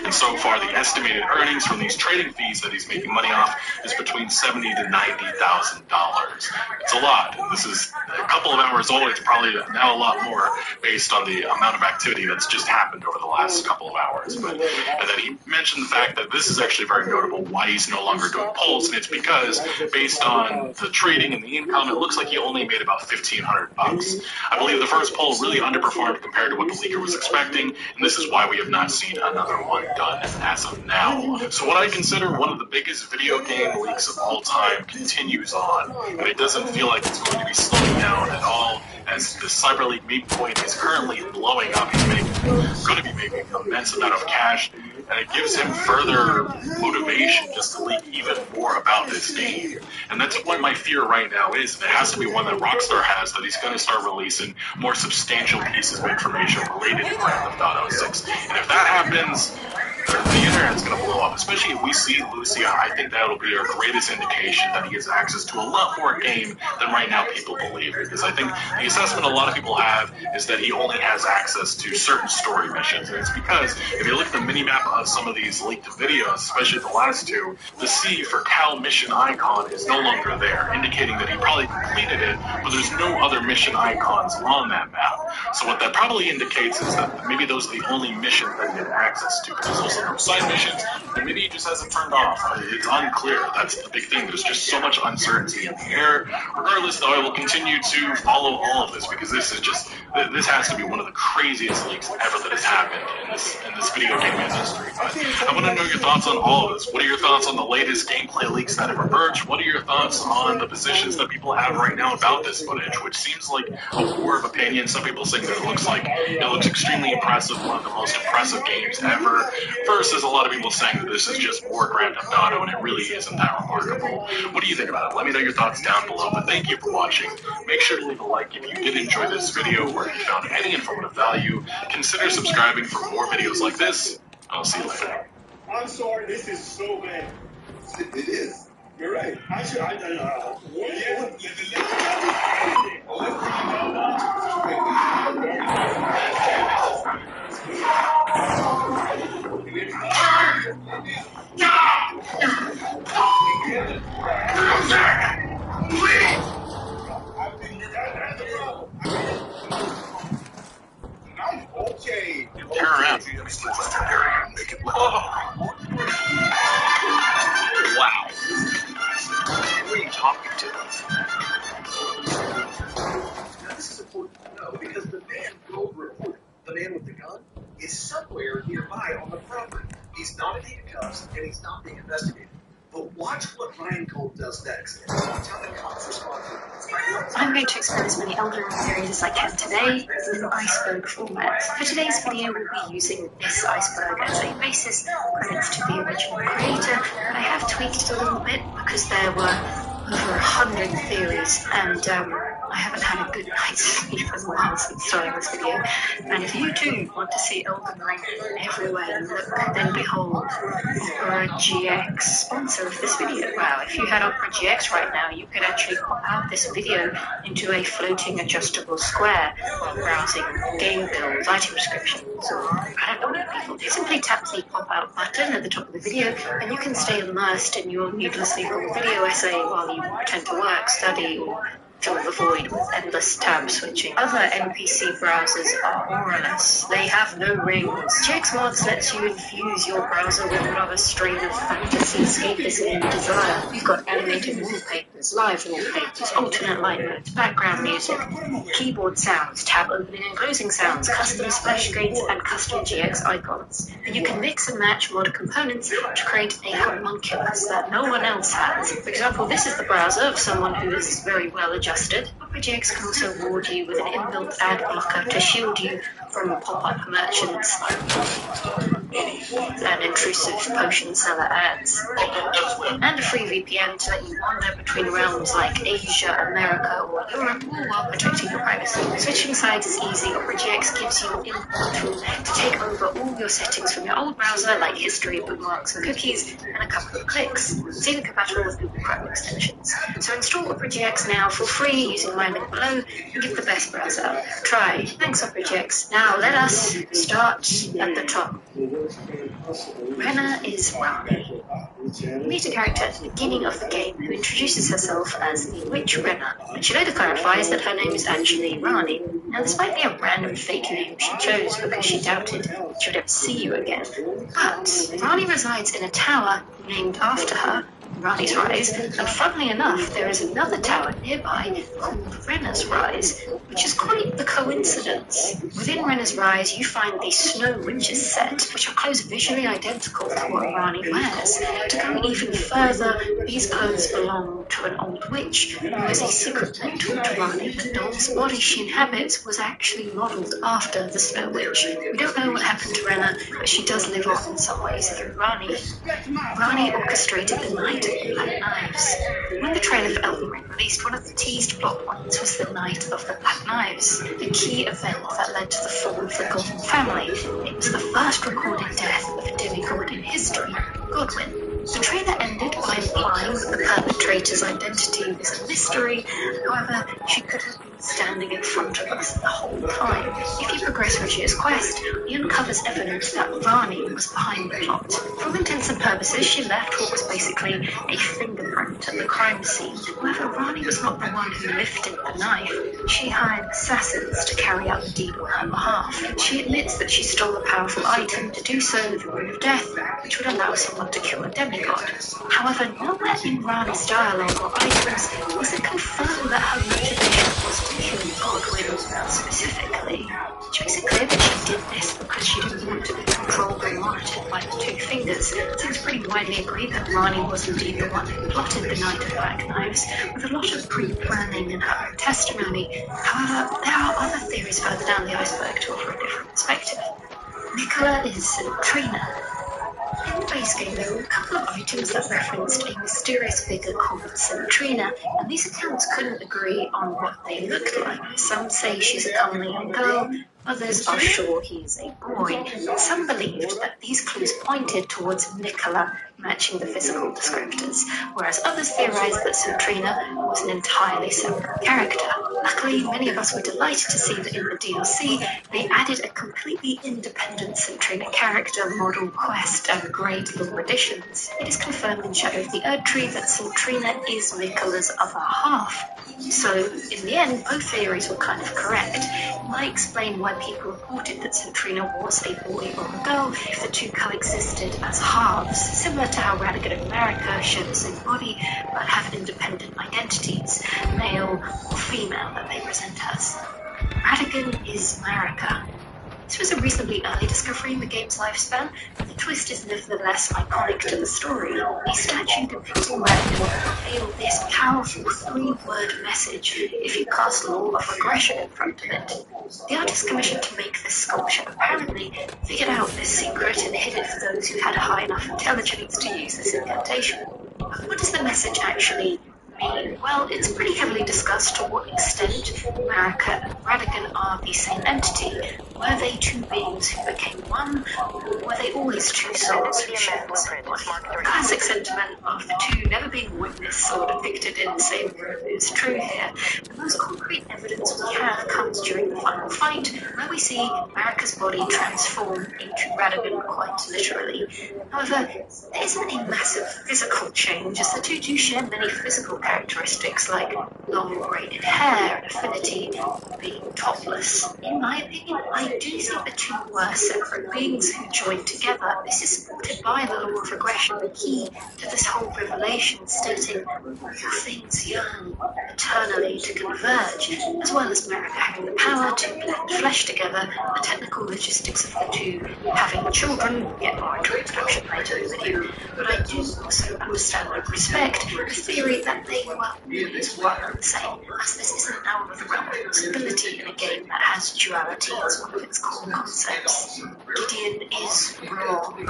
And so far, the estimated earnings from these trading fees that he's making money off is between $70,000 to $90,000. It's a lot. This is a couple of hours old. It's probably now a lot more based on the amount of activity that's just happened over the last couple of hours. And then he mentioned the fact that this is actually very notable why he's no longer doing polls, and it's because based on the trading and the income, it looks like he only made about $1,500. I believe the first poll really underperformed compared to what the leaker was expecting, and this is why we have not seen another one done as of now. So what I consider one of the biggest video game leaks of all time continues on, and it doesn't feel like it's going to be slowing down at all, as the CyberLeak meme coin is currently blowing up. He's going to be making an immense amount of cash, and it gives him further motivation just to leak even more about this game. And that's what my fear right now is. It has to be one that Rockstar has, that he's going to start releasing more substantial pieces of information related to Grand Theft Auto 6. And if that happens, the internet's going to blow up, especially if we see Lucia. I think that'll be our greatest indication that he has access to a lot more game than right now people believe. Because I think the assessment a lot of people have is that he only has access to certain story missions. And it's because if you look at the minimap of some of these leaked videos, especially the last two, the C for Cal mission icon is no longer there, indicating that he probably completed it, but there's no other mission icons on that map. So what that probably indicates is that maybe those are the only missions that he had access to. But there's also no side missions, and maybe he just hasn't turned off. It's unclear. That's the big thing. There's just so much uncertainty in the air. Regardless, though, I will continue to follow all of this because this has to be one of the craziest leaks ever that has happened in this video game industry. But I want to know your thoughts on all of this. What are your thoughts on the latest gameplay leaks that have emerged? What are your thoughts on the positions that people have right now about this footage, which seems like a war of opinion? Some people saying that it looks extremely impressive, one of the most impressive games ever, versus a lot of people saying that this is just more Grand Theft Auto and it really isn't that remarkable. What do you think about it? Let me know your thoughts down below, but thank you for watching. Make sure to leave a like if you did enjoy this video or if you found any informative value. Consider subscribing for more videos like this. I'll see you later. I'm sorry, this is so bad. It is. You're right. Let's Okay. Turn around. Make it Wow. Who are you talking to? Now, this is important to know because the man Gold reported, the man with the gun, is somewhere nearby on the property. He's not in handcuffs and he's not being investigated. But watch what Ryan Gold does next. Watch how the cops respond to it. I'm going to explore as many Elden Ring theories as I can today in iceberg format. For today's video, we'll be using this iceberg as a basis. Credits to the original creator, but I have tweaked it a little bit because there were over 100 theories, and I haven't had a good night's sleep in a while since starting this video. And if you too want to see Elden Ring everywhere, look, then behold, Opera GX, sponsor of this video. Wow, if you had Opera GX right now, you could actually pop out this video into a floating adjustable square while browsing game builds, item descriptions, or I don't know what people do. Simply tap the pop-out button at the top of the video, and you can stay immersed in your needlessly long video essay while you pretend to work, study, or fill the void with endless tab switching. Other NPC browsers are auraless. They have no rings. GX Mods lets you infuse your browser with whatever strain of fantasy, escapism, and desire. You've got animated wallpapers, live wallpapers, alternate light modes, background music, keyboard sounds, tab opening and closing sounds, custom splash screens, and custom GX icons. And you can mix and match mod components to create a homunculus that no one else has. For example, this is the browser of someone who is very well adjusted. Opera GX can also reward you with an inbuilt ad blocker to shield you from pop-up merchants and intrusive potion seller ads, and a free VPN to let you wander between realms like Asia, America, or Europe, all while protecting your privacy. Switching sides is easy. Opera GX gives you an import tool to take over all your settings from your old browser, like history, bookmarks, and cookies, in a couple of clicks. It's even compatible with Google Chrome extensions. So install Opera GX now for free using my link below and give the best browser out there a try. Thanks, Opera GX. Now let us start at the top. Rena is Rani. Meet a character at the beginning of the game who introduces herself as the Witch Rena, and she later clarifies that her name is actually Rani. Now, this might be a random fake name she chose because she doubted she would ever see you again, but Rani resides in a tower named after her, Rani's Rise, and funnily enough, there is another tower nearby called Rena's Rise, which is quite the coincidence. Within Rena's Rise, you find the Snow Witches set, which are clothes visually identical to what Rani wears. To go even further, these clothes belong to an old witch who is a secret mentor to Rani. The doll's body she inhabits was actually modelled after the Snow Witch. We don't know what happened to Rena, but she does live on in some ways through Rani. Rani orchestrated the night black knives. When the trailer for Elden Ring released, one of the teased plot points was the Night of the Black Knives, the key event that led to the fall of the Godwin family. It was the first recorded death of a demigod in history, Godwin. The trailer ended by implying that the perpetrator's identity was a mystery. However, she could have been standing in front of us the whole time. If you progress Regia's quest, he uncovers evidence that Rani was behind the plot. For all intents and purposes, she left what was basically a fingerprint at the crime scene. However, Rani was not the one who lifted the knife. She hired assassins to carry out the deed on her behalf. She admits that she stole a powerful item to do so, the Ring of Death, which would allow someone to kill a demigod. However, nowhere in Rani's dialogue or items was it confirmed that her motivation was to kill Godwin specifically. She makes it clear that she did this because she didn't want to be controlled or monitored by the Two Fingers. It seems pretty widely agreed that Rani was indeed the one who plotted the Night of Black Knives, with a lot of pre-planning in her own testimony. However, there are other theories further down the iceberg to offer a different perspective. Nicola is Trina. In the base game, there were a couple of items that referenced a mysterious figure called Centrina, and these accounts couldn't agree on what they looked like. Some say she's a comely young girl, others are sure he is a boy, and some believed that these clues pointed towards Nicola matching the physical descriptors, whereas others theorized that Centrina was an entirely separate character. Luckily, many of us were delighted to see that in the DLC, they added a completely independent Centrina character, model, quest, and great lore additions. It is confirmed in Shadow of the Erdtree that Centrina is Nicola's other half. So, in the end, both theories were kind of correct. It might explain why people reported that Centrina was a boy or a girl if the two coexisted as halves, similar to how Radigan and Marika share the same body but have independent identities, male or female, that they present as. Radigan is Marika. This was a reasonably early discovery in the game's lifespan, but the twist is nevertheless iconic to the story. A statue depicting Radigan will reveal this powerful three-word message if you cast Law of Regression in front of it. The artist commissioned to make this sculpture apparently figured out this secret and hid it for those who had a high enough intelligence to use this incantation. But what does the message actually mean? Well, it's pretty heavily discussed to what extent Marika and Radigan are the same entity. Were they two beings who became one, or were they always two souls who shared the same body? The classic sentiment of the two never being witnessed or depicted in the same room is true here. The most concrete evidence we have comes during the final fight, where we see Marika's body transform into Radigan quite literally. However, there isn't a massive physical change, as the two do share many physical characteristics like long braided hair and affinity for being topless. In my opinion, I do think the two were separate beings who joined together. This is supported by the law of regression, the key to this whole revelation, stating all things yearn eternally to converge, as well as Marika having the power to blend flesh together, the technical logistics of the two having children. We'll get more into reproduction later in the video, but I do also understand and respect the theory that they were always one and the same, as this isn't out of the realm of possibility in a game that has duality as one of its core concepts. Gideon is wrong.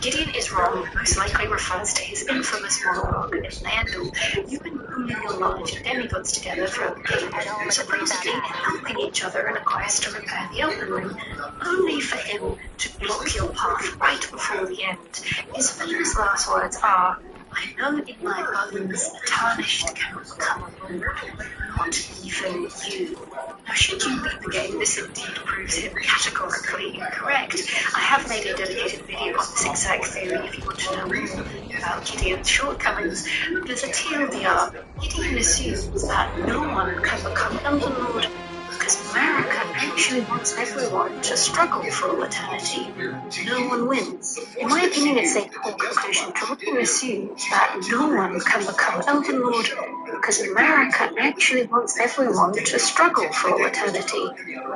Gideon is wrong most likely refers to his infamous monologue in Landal. You've been pooling your knowledge of demigods together throughout the game, supposedly helping each other in a quest to repair the Elden Ring, only for him to block your path right before the end. His famous last words are, "I know in my bones the tarnished cannot become a lord, not even you." Now, should you beat the game, this indeed proves him categorically incorrect. I have made a dedicated video on this exact theory if you want to know more about Gideon's shortcomings, but as a TLDR, Gideon assumes that no one can become Elden Lord because Marika actually wants everyone to struggle for all eternity. No one wins. In my opinion, it's a poor conclusion to assume that no one can become Elden Lord because Marika actually wants everyone to struggle for all eternity.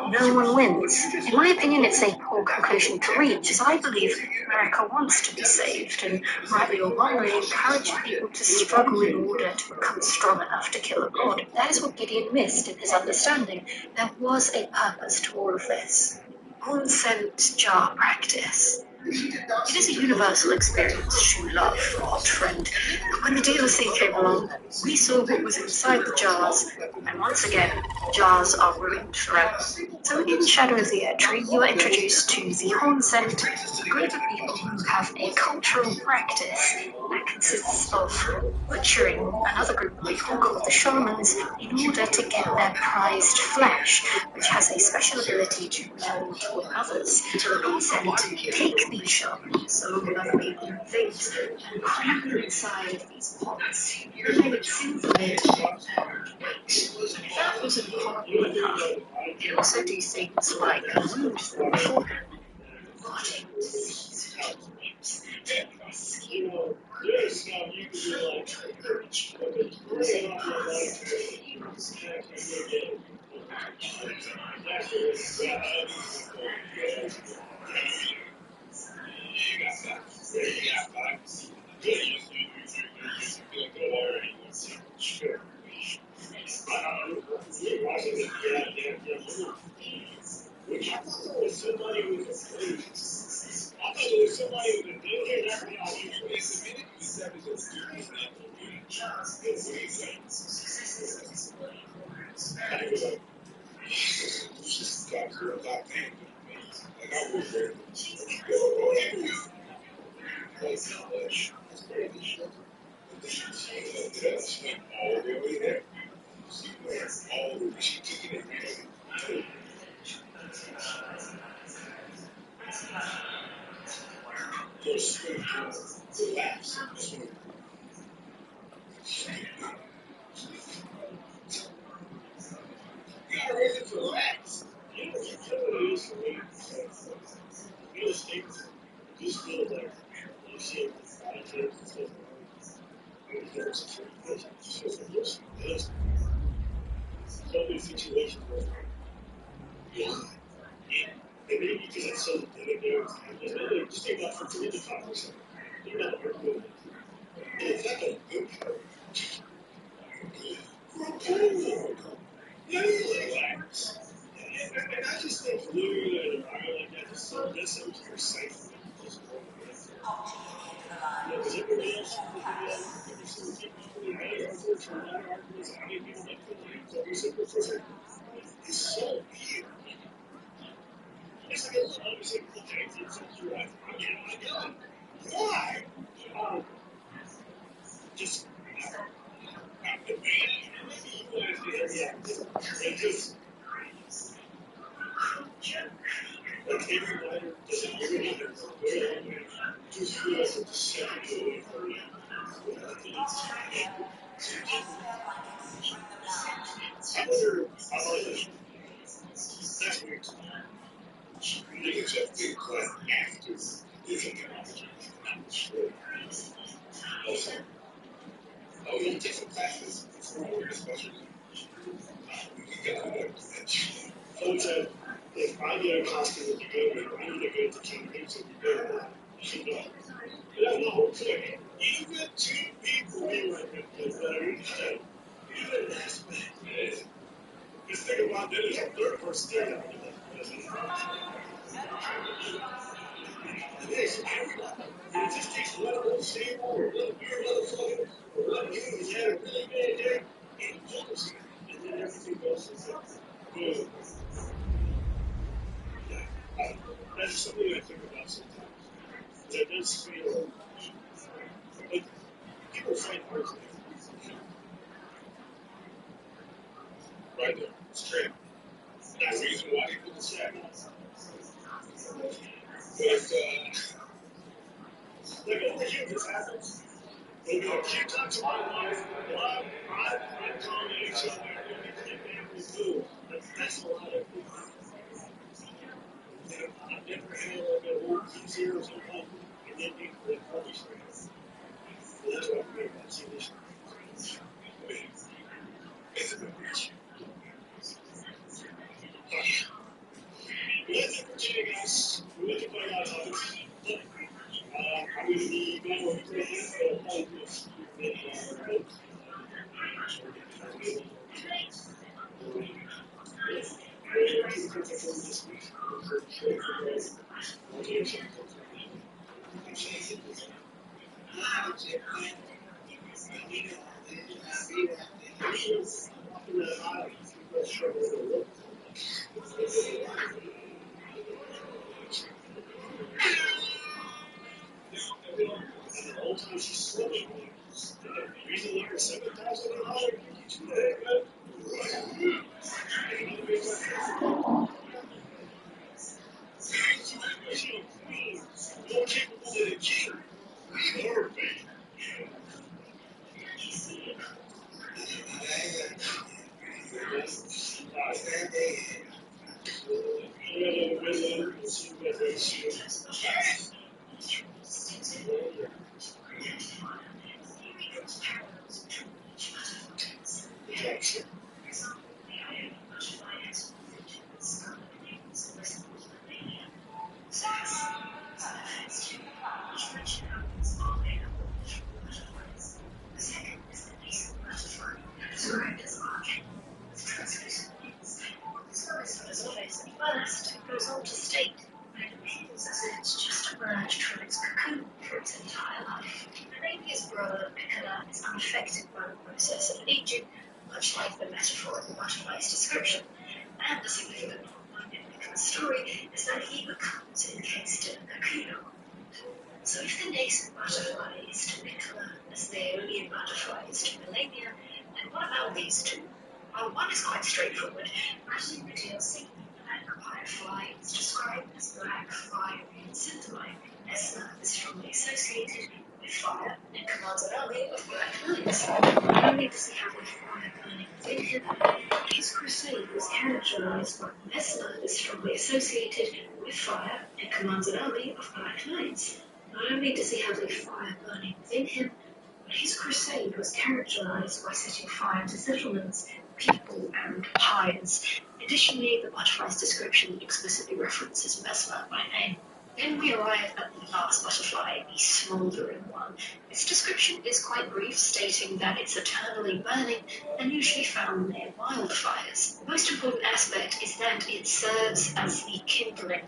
No one wins. In my opinion, it's a poor conclusion to reach, as I believe Marika wants to be saved, and rightly or wrongly encouraging people to struggle in order to become strong enough to kill a god. That is what Gideon missed in his understanding. There was a purpose to all of this. Consent jar practice. It is a universal experience to love, old friend. When the DLC came along, we saw what was inside the jars, and once again, jars are ruined forever. So in Shadow of the Erdtree, you are introduced to the Horn Scent, a group of people who have a cultural practice that consists of butchering another group of people called the Shamans in order to get their prized flesh, which has a special ability to meld with others. The Horn Scent take these shamans, so other people and things, and cram them inside these pots. They would scintillate and wait. If that wasn't horrible enough, they also do things like wound them beforehand, rotting disease, skin, Right there, straight. That's the reason why he put the sack on. But, like over here, this happens. There'll be a few times in my life where I've gone to each other and do. That's a lot of people. I've never had like a whole P0 or something, and then people that publish things. So that's why I'm here. That's the issue. It's a big issue. Let's continue, guys. We're looking for a lot of topics. I'm going to be going over to this. First, it goes on to state that it appears as if it's just emerged from its cocoon for its entire life. Melania's brother, Nicola, is unaffected by the process of aging, much like the metaphor in the butterfly's description. And the significant plotline in Nicola's story is that he becomes encased in a cocoon. So if the nascent butterfly is to Nicola as the alien butterfly is to Melania, then what about these two? Well, one is quite straightforward. As in the DLC, the vampire fly is described as black, fiery, and scintillating. Esna is strongly associated with fire and commands an army of black knights. Not only does he have a fire burning within him, but his crusade was characterized by Esna is strongly associated with fire and commands an army of black knights. Not only does he have a fire burning within him, but his crusade was characterized by setting fire to settlements, people, and pyres. Additionally, the butterfly's description explicitly references Mesmer by name. Then we arrive at the last butterfly, the smouldering one. Its description is quite brief, stating that it's eternally burning and usually found near wildfires. The most important aspect is that it serves as the kindling.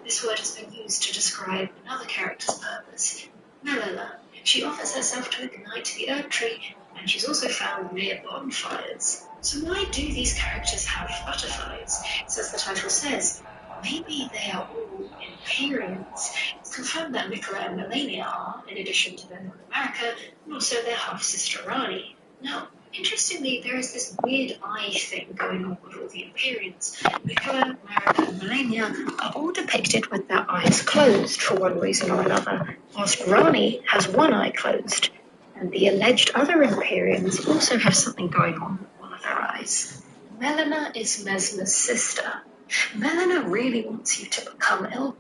This word has been used to describe another character's purpose, Melina. She offers herself to ignite the Earth Tree, and she's also found near bonfires. So why do these characters have butterflies? So as the title says, maybe they are all Empyreans. It's confirmed that Nicola and Melania are, in addition to their North America, and also their half-sister Rani. Now, interestingly, there is this weird eye thing going on with all the Empyreans. Nicola, America, and Melania are all depicted with their eyes closed for one reason or another, whilst Rani has one eye closed, and the alleged other Empyreans also have something going on with one of their eyes. Melina is Mesmer's sister. Melina really wants you to become ill.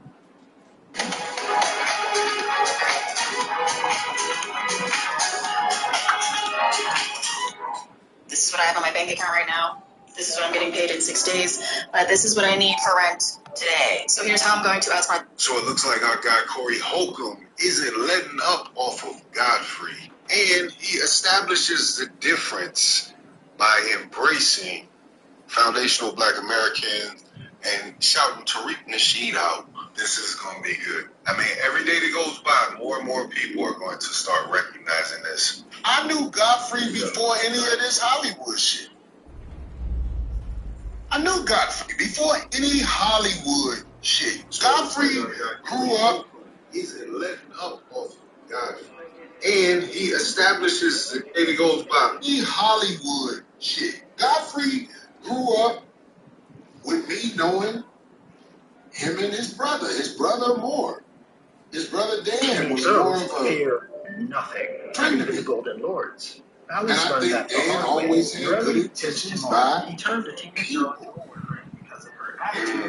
This is what I have on my bank account right now. This is what I'm getting paid in 6 days. This is what I need for rent today. So here's how I'm going to outsmart. So it looks like our guy Corey Holcomb isn't letting up off of Godfrey. And he establishes the difference by embracing foundational Black Americans and shouting Tariq Nasheed out. This is going to be good. I mean, every day that goes by, more and more people are going to start recognizing this. I knew Godfrey before any of this Hollywood shit. I knew Godfrey before any Hollywood shit. Godfrey grew up, he's letting up off Godfrey. And he establishes, and it goes by, any Hollywood shit. Godfrey grew up with me knowing him and his brother more. His brother Dan was more of a fear nothing. friend of the Golden Lords. And I think Dan always had good intentions by people.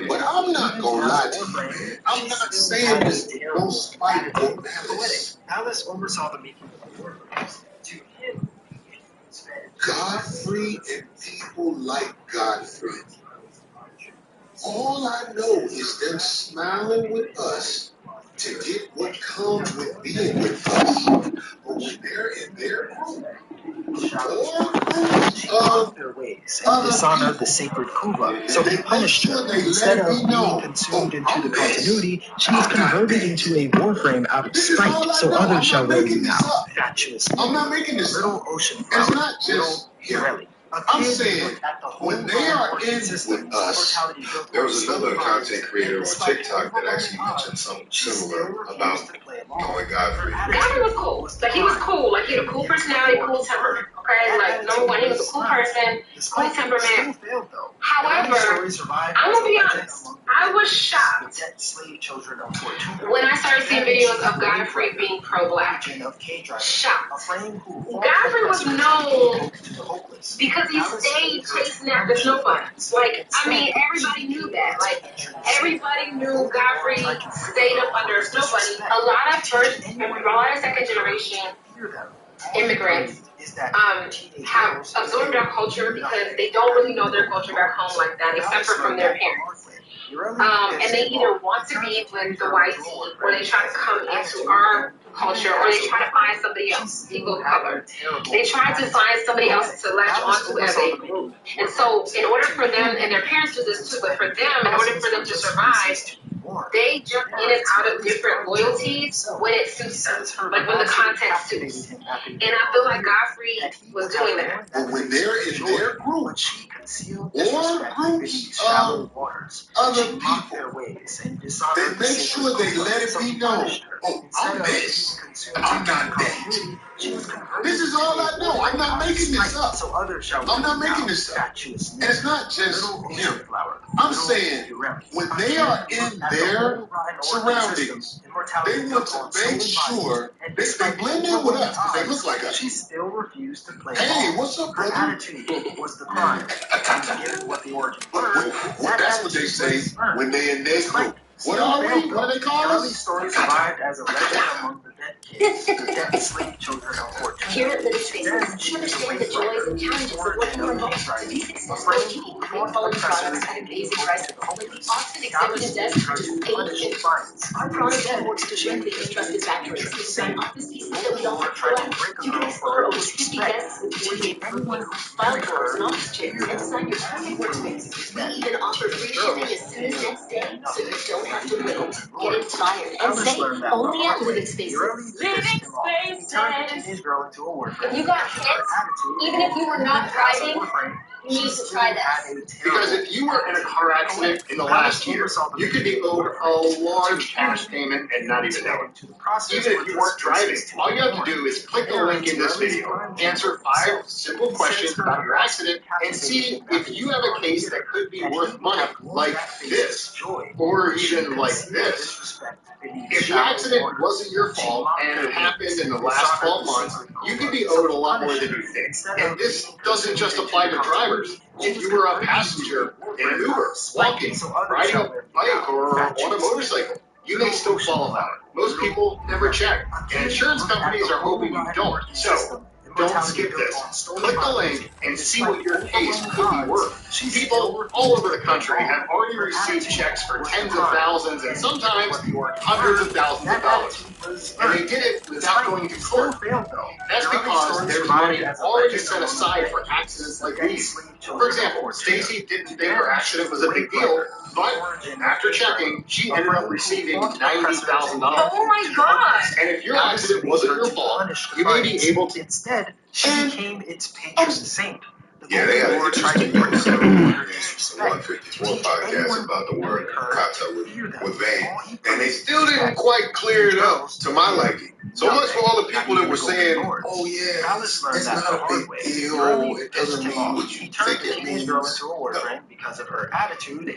But I'm not gonna lie to you, man. I'm not saying this no spite or malice. Alice oversaw the making of the Warlords. To him, Godfrey and people like Godfrey. All I know is them smiling with us to get what comes with being with us. But when they're in their group, or their ways and dishonor the sacred Kuva. So he punished her. Instead of being consumed into the continuity, she was converted into a warframe out of spite, so others shall wear you now. Fatuous. I'm not making this Little up. ocean It's flower. not just Little Pirelli. I'm saying, when they are in with us, there was another content creator on TikTok that actually mentioned something similar about knowing Godfrey. Godfrey was cool. Like, he was cool. Like, he had a cool personality, cool temperament. Okay? Like, number one, he was a cool person, cool temperament. However, I'm gonna be honest. I was shocked when I started seeing videos of Godfrey being pro-black. Shocked. Godfrey was known because he stayed chasing after nobody. Like, I mean, everybody knew that. Like, everybody knew Godfrey stayed up under nobody. A lot of first and a lot of second generation immigrants have absorbed our culture because they don't really know their culture back home like that, except for from their parents. And they either want to be with the white team, or they try to come into our culture, or they try to find somebody else, people of color. They try to find somebody else to latch onto as a group. And so, in order for them, and their parents do this too, but for them, in order for them to survive, they jump in and out of different loyalties when it suits them, like when the content suits. And I feel like Godfrey was doing that. But when they're in their group, or groups of other people, they make sure they let it be known, oh, I'm this, I'm not that. This is all I know. I'm not making this up. I'm not making this up. And it's not just him. I'm saying, when they are in their surroundings, they want to make sure they blend in with us because they look like us. Hey, what's up, brother? That's what they say when they in their group. What are we? What do they call us? Here at Living Spaces, we understand the joys and challenges of working remote. To be successful, you need great quality products at amazing prices. Like the Oxford Executive Desk for just $8. Our product line works directly with trusted factories to design office pieces that we offer throughout. You can explore over 50 desks with 48 file drawers and office chairs and design your perfect workspace. We even offer free shipping as soon as next day, so you don't have to wait. Get inspired and stay only at Living Spaces. Living Spaces. If you got kids, even if you were not driving, you need to try this. Because if you were in a car accident in the last year, you could be owed a large cash payment and not even know it. Even if you weren't driving, all you have to do is click the link in this video, answer 5 simple questions about your accident, and see if you have a case that could be worth money, like this, or even like this. If the accident wasn't your fault and it happened in the last 12 months, you could be owed a lot more than you think. And this doesn't just apply to drivers. If you were a passenger in an Uber, walking, riding a bike, or on a motorcycle, you may still qualify. Most people never check, and insurance companies are hoping you don't. So, don't skip this. Click the link and see what your case could be worth. People all over the country have already received checks for tens of thousands and sometimes hundreds of thousands of dollars. And they did it without going to court. That's because there's money already set aside for accidents like these. For example, Stacy didn't think her accident was a big deal, but after checking, she ended up receiving $90,000. Oh my God! And if your accident wasn't your fault, you may be able to. Instead, she became its patron saint. Yeah, they had an interesting episode on 154 podcast about the word cops up with Van. And they still didn't quite clear it up to my liking. So much for all the people that were saying, oh yeah, it's not a big deal, it doesn't mean what you think it means. No.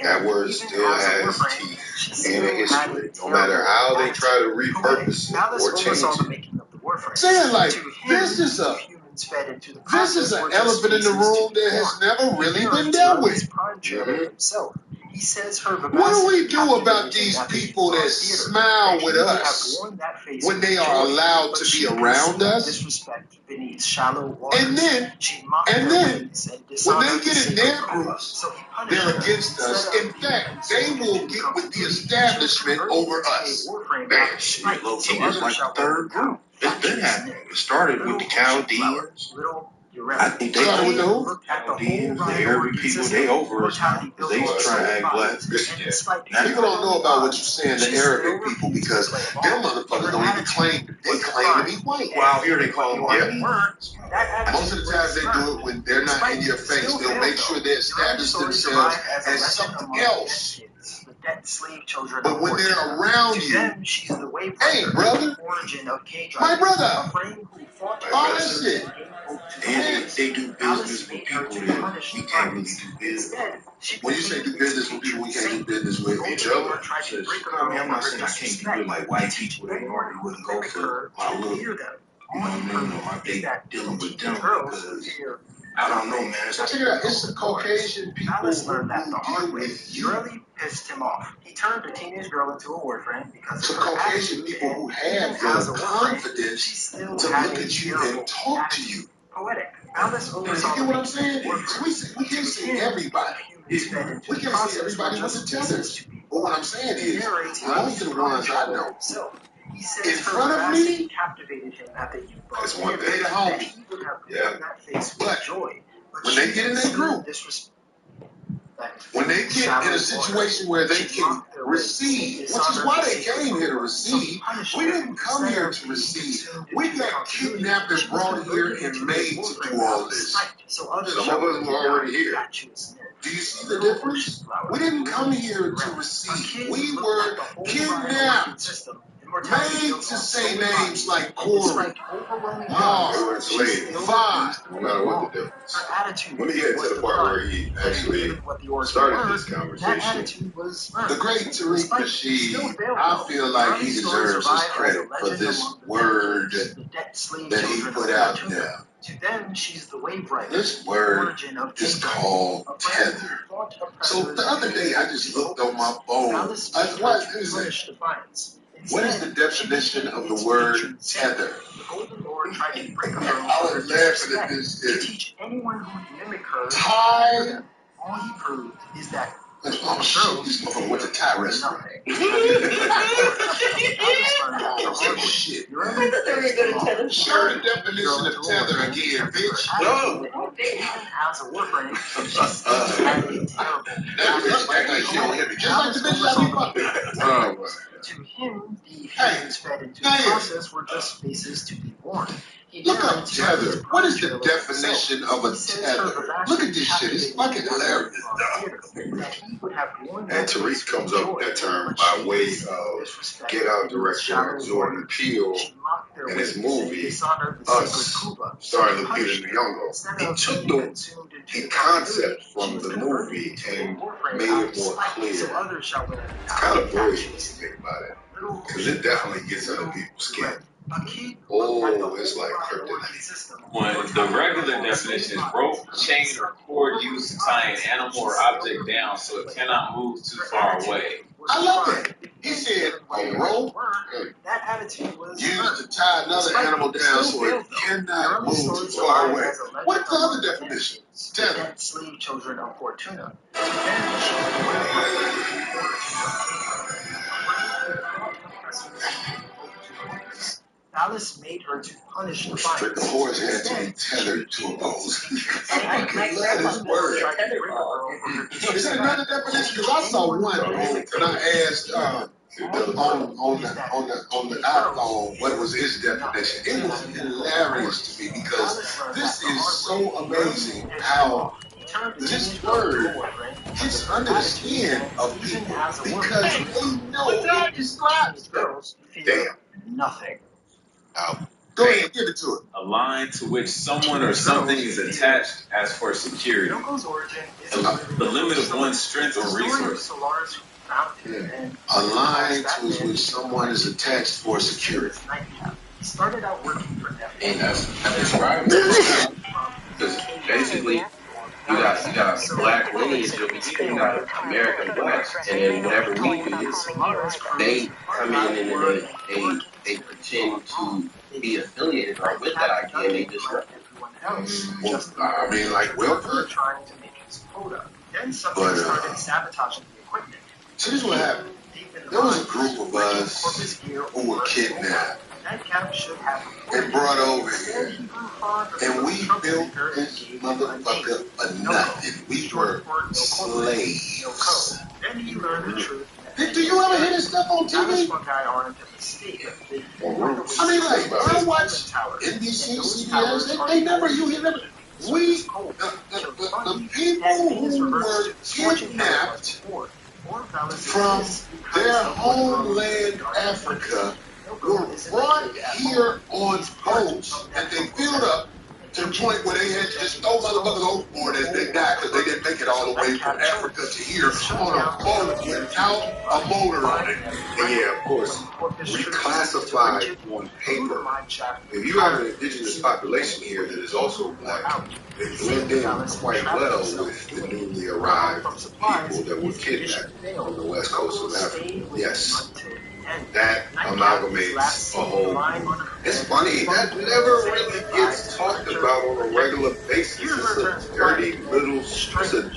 That word still has teeth in the history, no matter how they try to repurpose it or change it. Saying like, this is an elephant in the room that has never really been dealt with. He says her what do we do about these people that smile with us when they are allowed to be around us? And then, when they get in their groups, they're against us. In fact, they will get with the establishment over us. Man, shit, low-key is like the third group. It's been happening. It started with the Chaldeans, I think they over the Arabic people, they over us now. They trying to act black. Now, people don't know about what you're saying, the Arabic people, because them motherfuckers don't even claim, they claim to be white. Well, here they call them white. Most of the times they do it when they're not in your face. They'll make sure they establish themselves as something else. But when they're around you, hey, brother, my brother, all that shit. And they do business with people that we can't really do business. When you say do business with people we can't do business with each other, I mean, I'm not saying I can't be with like white people that normally wouldn't go for my look. You know what I mean? My date dealing with them because I don't know, man. It's the Caucasian people who deal with you. Really pissed him off. He turned a teenage girl into a boyfriend because it's the Caucasian people who have the confidence to look at you and talk to you. Poetic. You get what I'm saying? We can't say everybody. We can't say everybody was a tether. But what I'm saying is, those are the ones I know. In front of me, it's one thing. They're homie. Yeah. But when they get in their group, when they get in a situation where they can receive, which is why they came here to receive, we didn't come here to receive. We got kidnapped and brought here and made to do all this. Some of us were already here. Do you see the difference? We didn't come here to receive. We were kidnapped. Made to say names like Corey, Mars, Vaughn. No matter what the difference. Let me get to the part where he actually started this conversation. The great Tariq Nasheed, I feel like he deserves his credit for this word that he put out there. This word is called tether. So the other day I just looked on my phone. What is the definition of the word tether? I was laughing at this shit. Tie. All he proved is that oh shit, this motherfucker went to Thai restaurant. Oh shit. I thought they were going to tether. Share the definition of tether again, bitch. No. As a warframe, that bitch act like she don't hear me. Just like the bitch I be fucking. Oh, to him, the humans fed into the process were just spaces to be born. Look up tether. What is the definition of a tether? Look at this shit. It's fucking hilarious. And Tariq comes up with that term by way of Get Out director Jordan Peele in his movie Us, starring Lupita Nyong'o. He took the concept from the movie and made it more clear. It's kind of boyish when you think about it, because it definitely gets under people's skin. Oh, it's like kryptonite. When the regular definition is rope, chain, or cord used to tie an animal or object down so it cannot move too far away. I love it. He said a rope used to tie another animal down so it cannot move too far away. What's the other definition? Tether. Slave children of Fortuna. Alice made her to punish the fire. The horse had to be tethered to a post. I love this word. Is that another definition? Because I saw one and I asked on the iPhone what was his definition. It was hilarious to me because this is so amazing how this word gets under the skin of people because they know it describes girls. Damn. Nothing. Go ahead, give it to it. A line to which someone or something is attached as for security. The limit of one's strength or resource. A line to which someone is attached for security. He started out working for them. And that's described. Because basically, you got black lineage of people, you got American blacks, and then whatever we do, they come in and they pretend to be affiliated or with that idea, and they disrupt everyone else. Well, I mean, like, well, good. Then something started sabotaging the equipment. So this is what happened. There was a group of us who were kidnapped and brought over here. And we built this motherfucker of nothing. We were slaves. Do you ever hear this stuff on TV? I mean, like, I watch NBC, CBS, they never, you hear never. We, the people who were kidnapped from their homeland, Africa, were brought here on boats that they filled up to the point where they had to just throw motherfuckers overboard as they died because they didn't make it all the way from Africa to here on a boat without a motor on it. And yeah, of course, reclassified on paper. If you have an indigenous population here that is also black, they blend in quite well with the newly arrived people that were kidnapped on the west coast of Africa. Yes. That amalgamates a whole. It's funny, that never really gets talked about on a regular basis. It's a dirty little, it's a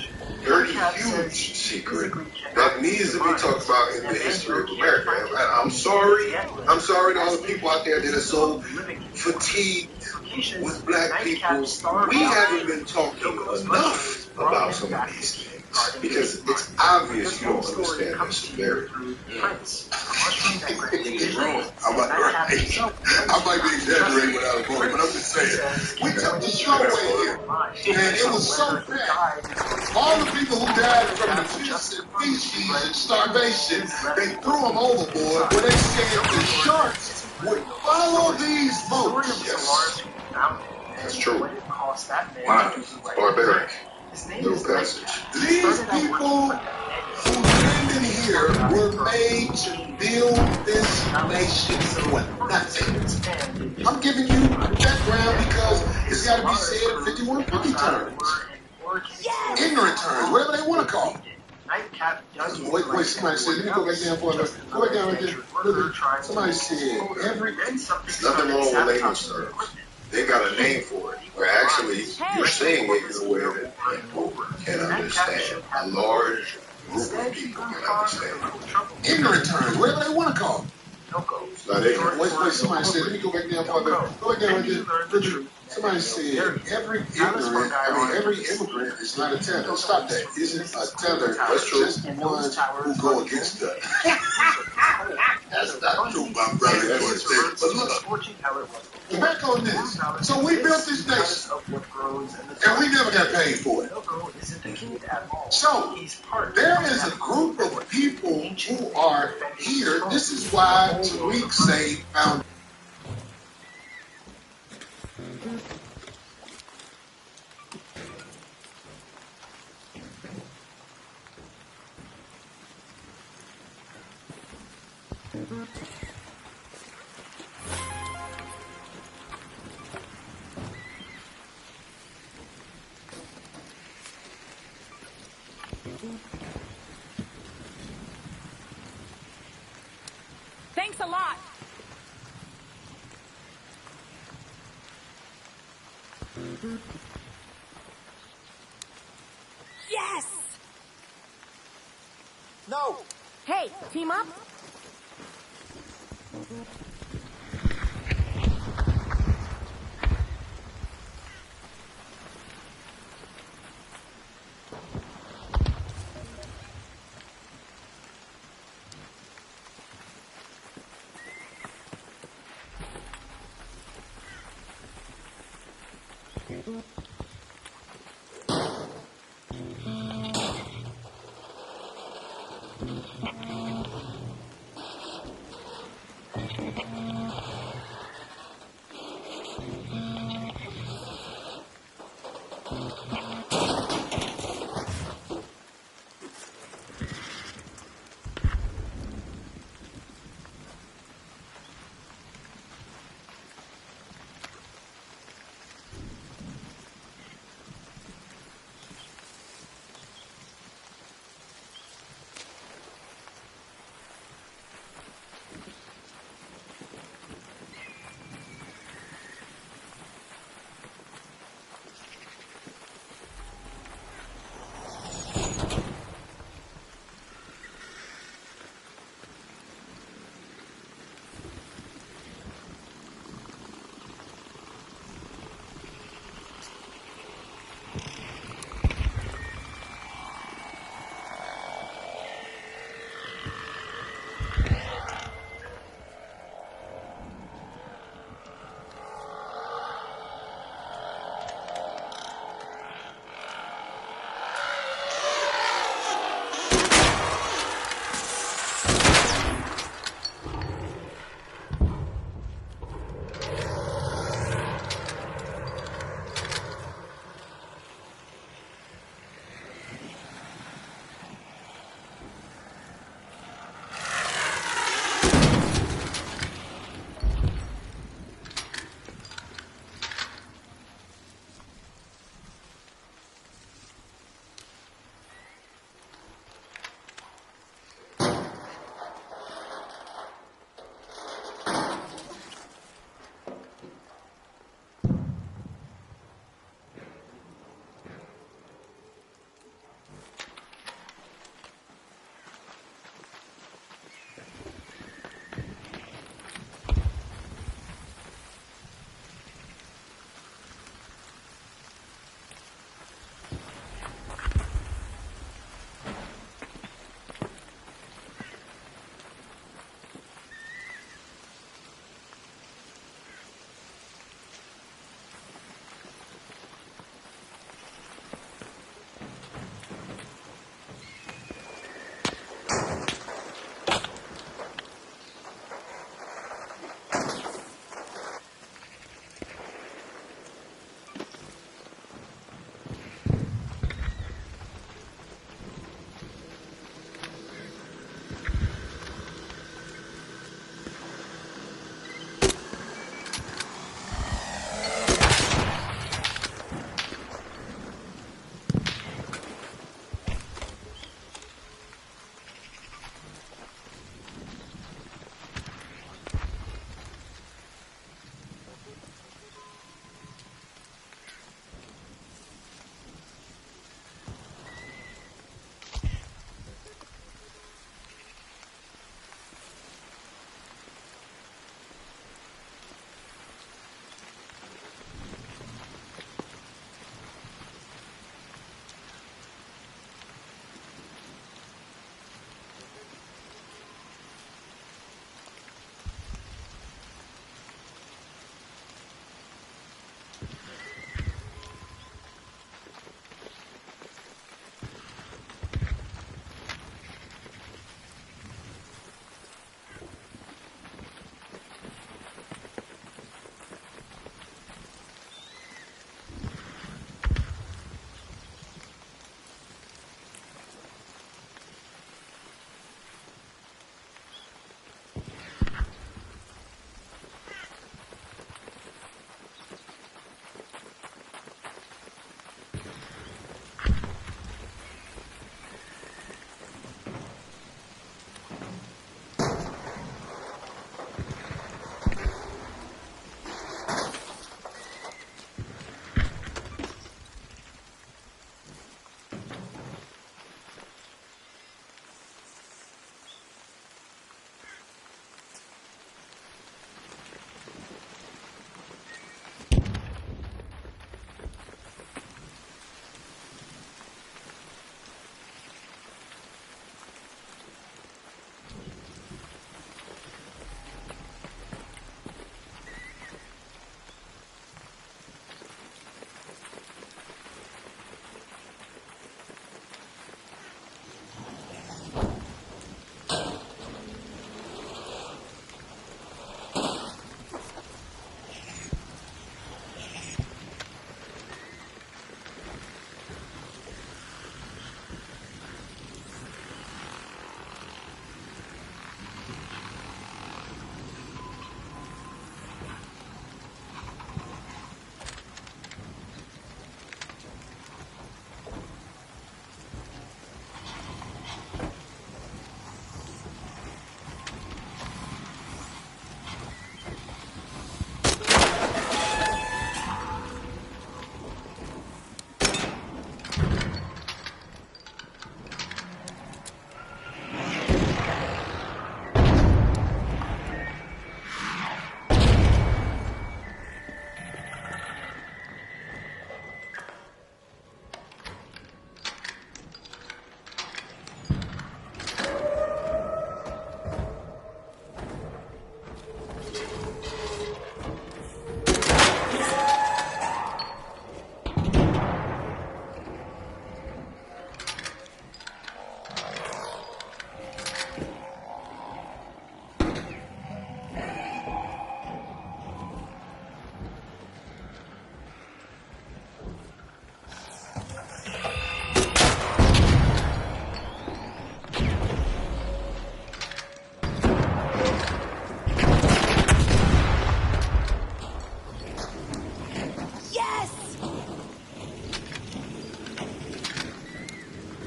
dirty, huge secret that needs to be talked about in the history of America. I'm sorry to all the people out there that are so fatigued with black people. We haven't been talking enough about some of these things because it's obvious you don't understand the severity. I might be exaggerating without a point, but I'm just saying. We took the show away here, and it was so bad. All the people who died from the fish and feces and starvation, they threw them overboard when they said the sharks would follow these boats. Yes. That's true. Wow. Barbaric. Little passage. These people who landed here were made to build this nation with nothing. I'm giving you background because it's got to be said in 5150 terms. Ignorant terms, whatever they want to call them. Wait, somebody said, let me go back down for a minute. Go back down right there. Somebody said, there's nothing wrong with language terms. They got a name for it. Where actually, you're saying it in a way that people can understand. A large group of people can understand. Ignorant terms, whatever they want to call them. Not ignorant. Wait, somebody said, let me go back down for a minute. Go back down right there. Somebody said, every immigrant is not a tether. Stop that. Isn't a tether. That's true. Just the ones who go against us. That's not true, my brother. But look, back on this. So we built this nation, and we never got paid for it. So there is a group of people who are here. This is why Tariq say found. Thanks a lot. Yes! No! Hey, team up?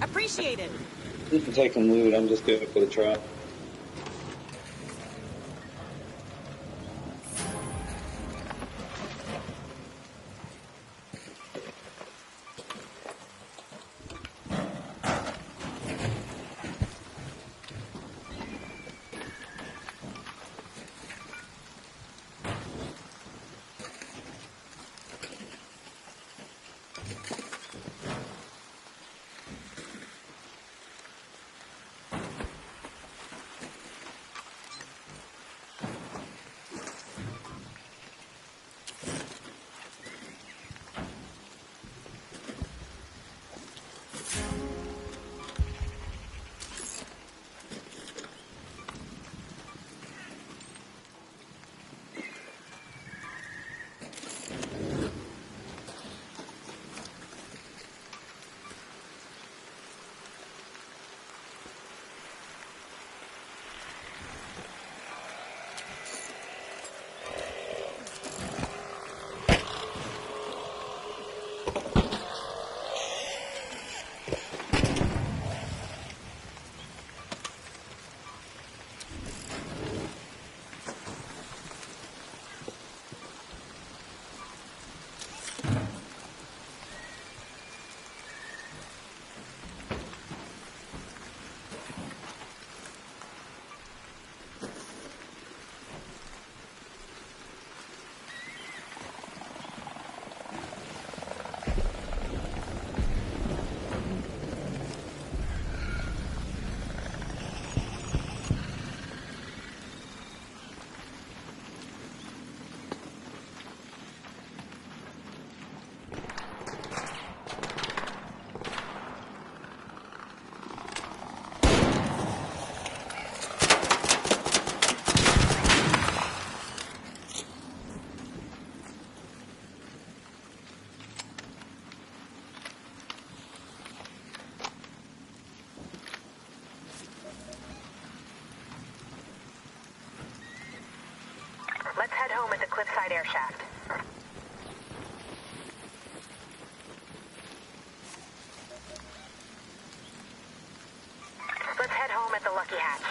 Appreciated. You can take some loot. I'm just good for the trap. Let's head home at the cliffside air shaft. Let's head home at the Lucky Hatch.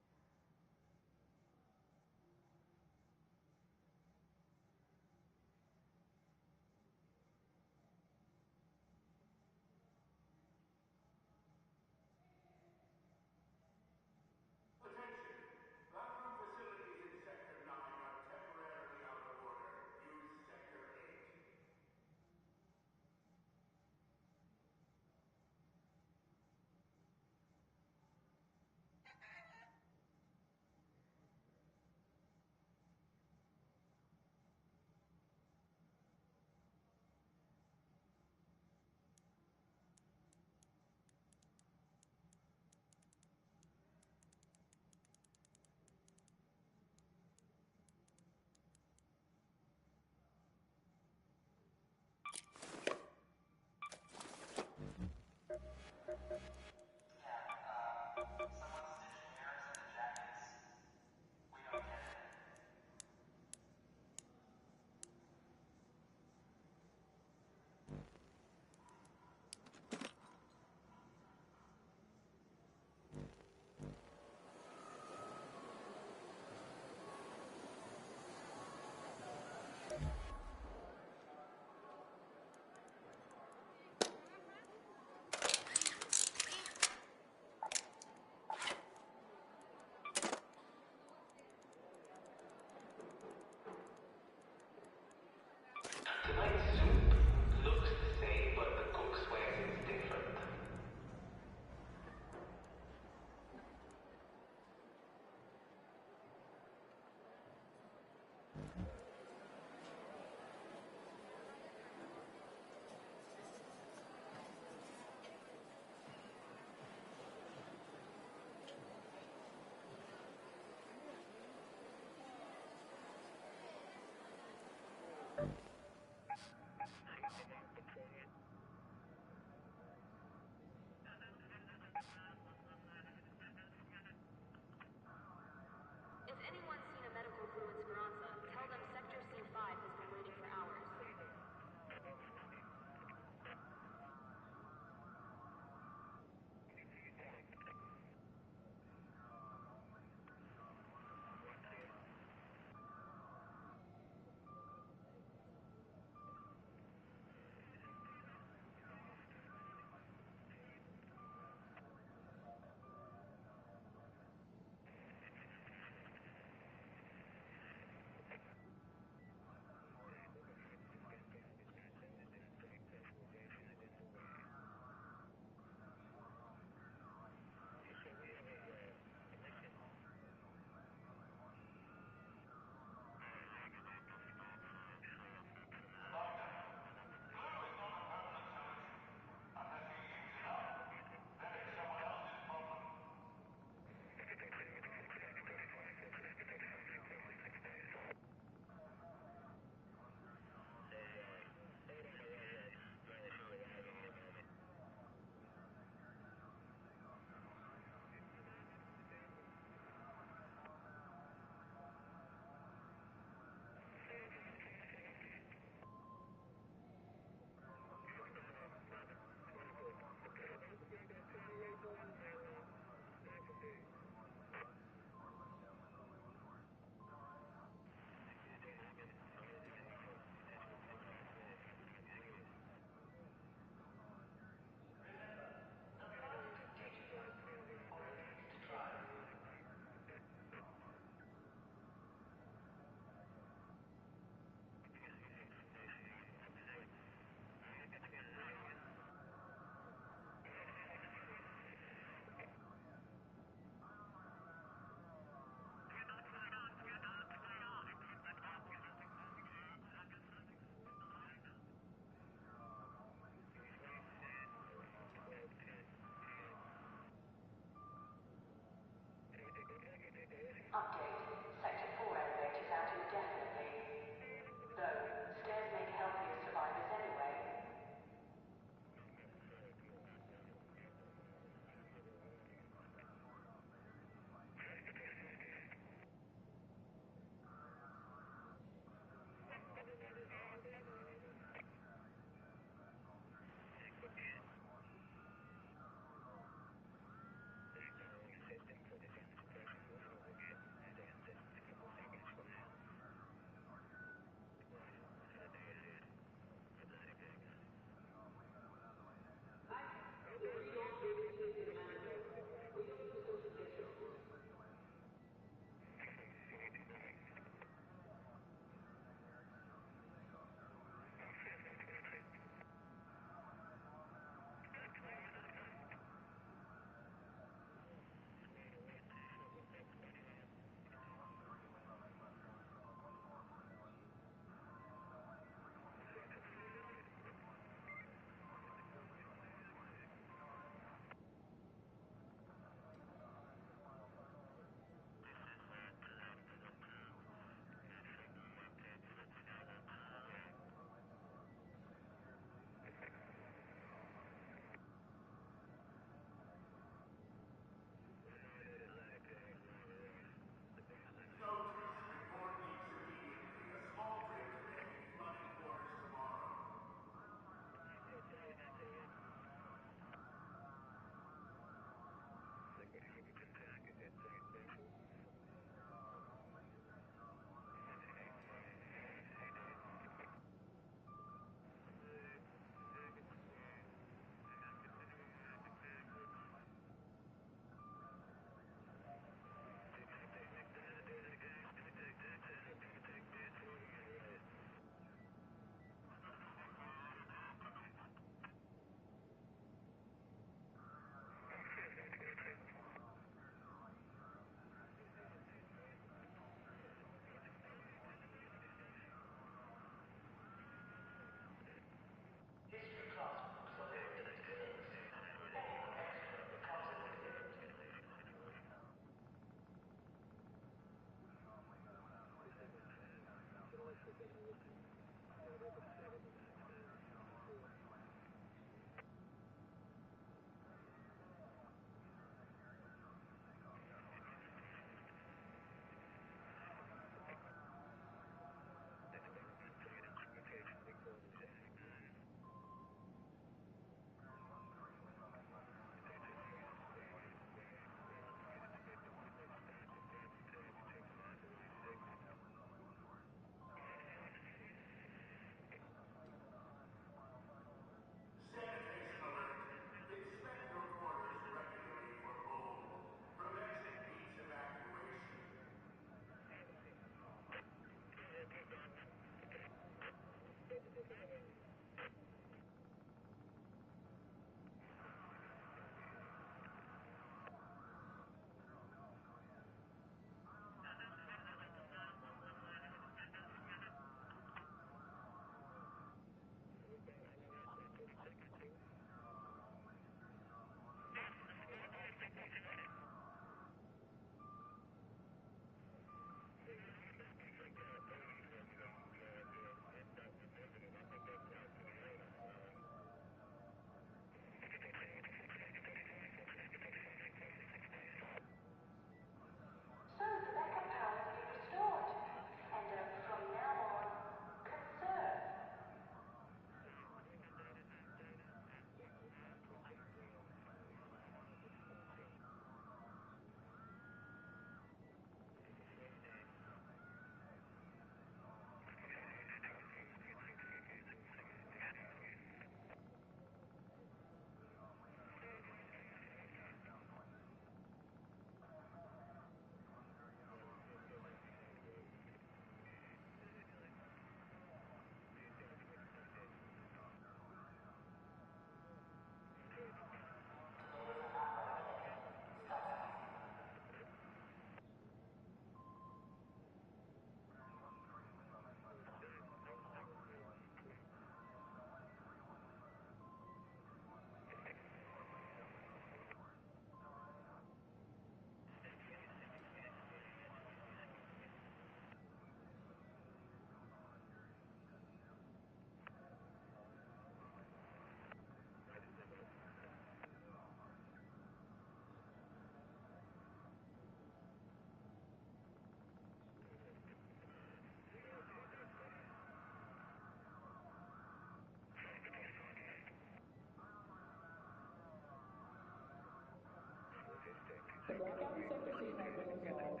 The blackout in Sector C has been resolved.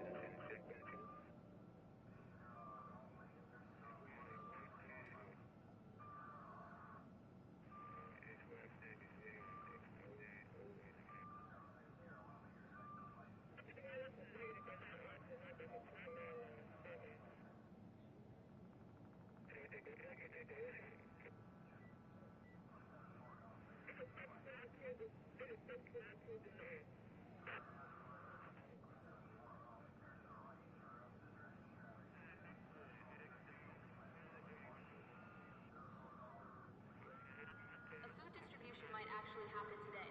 A food distribution might actually happen today.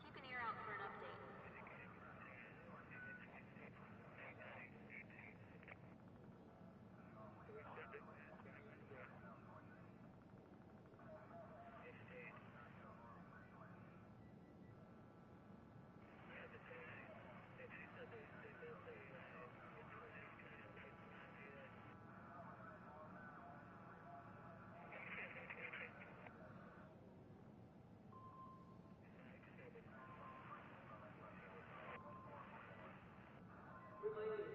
Keep an ear out for an update. Related.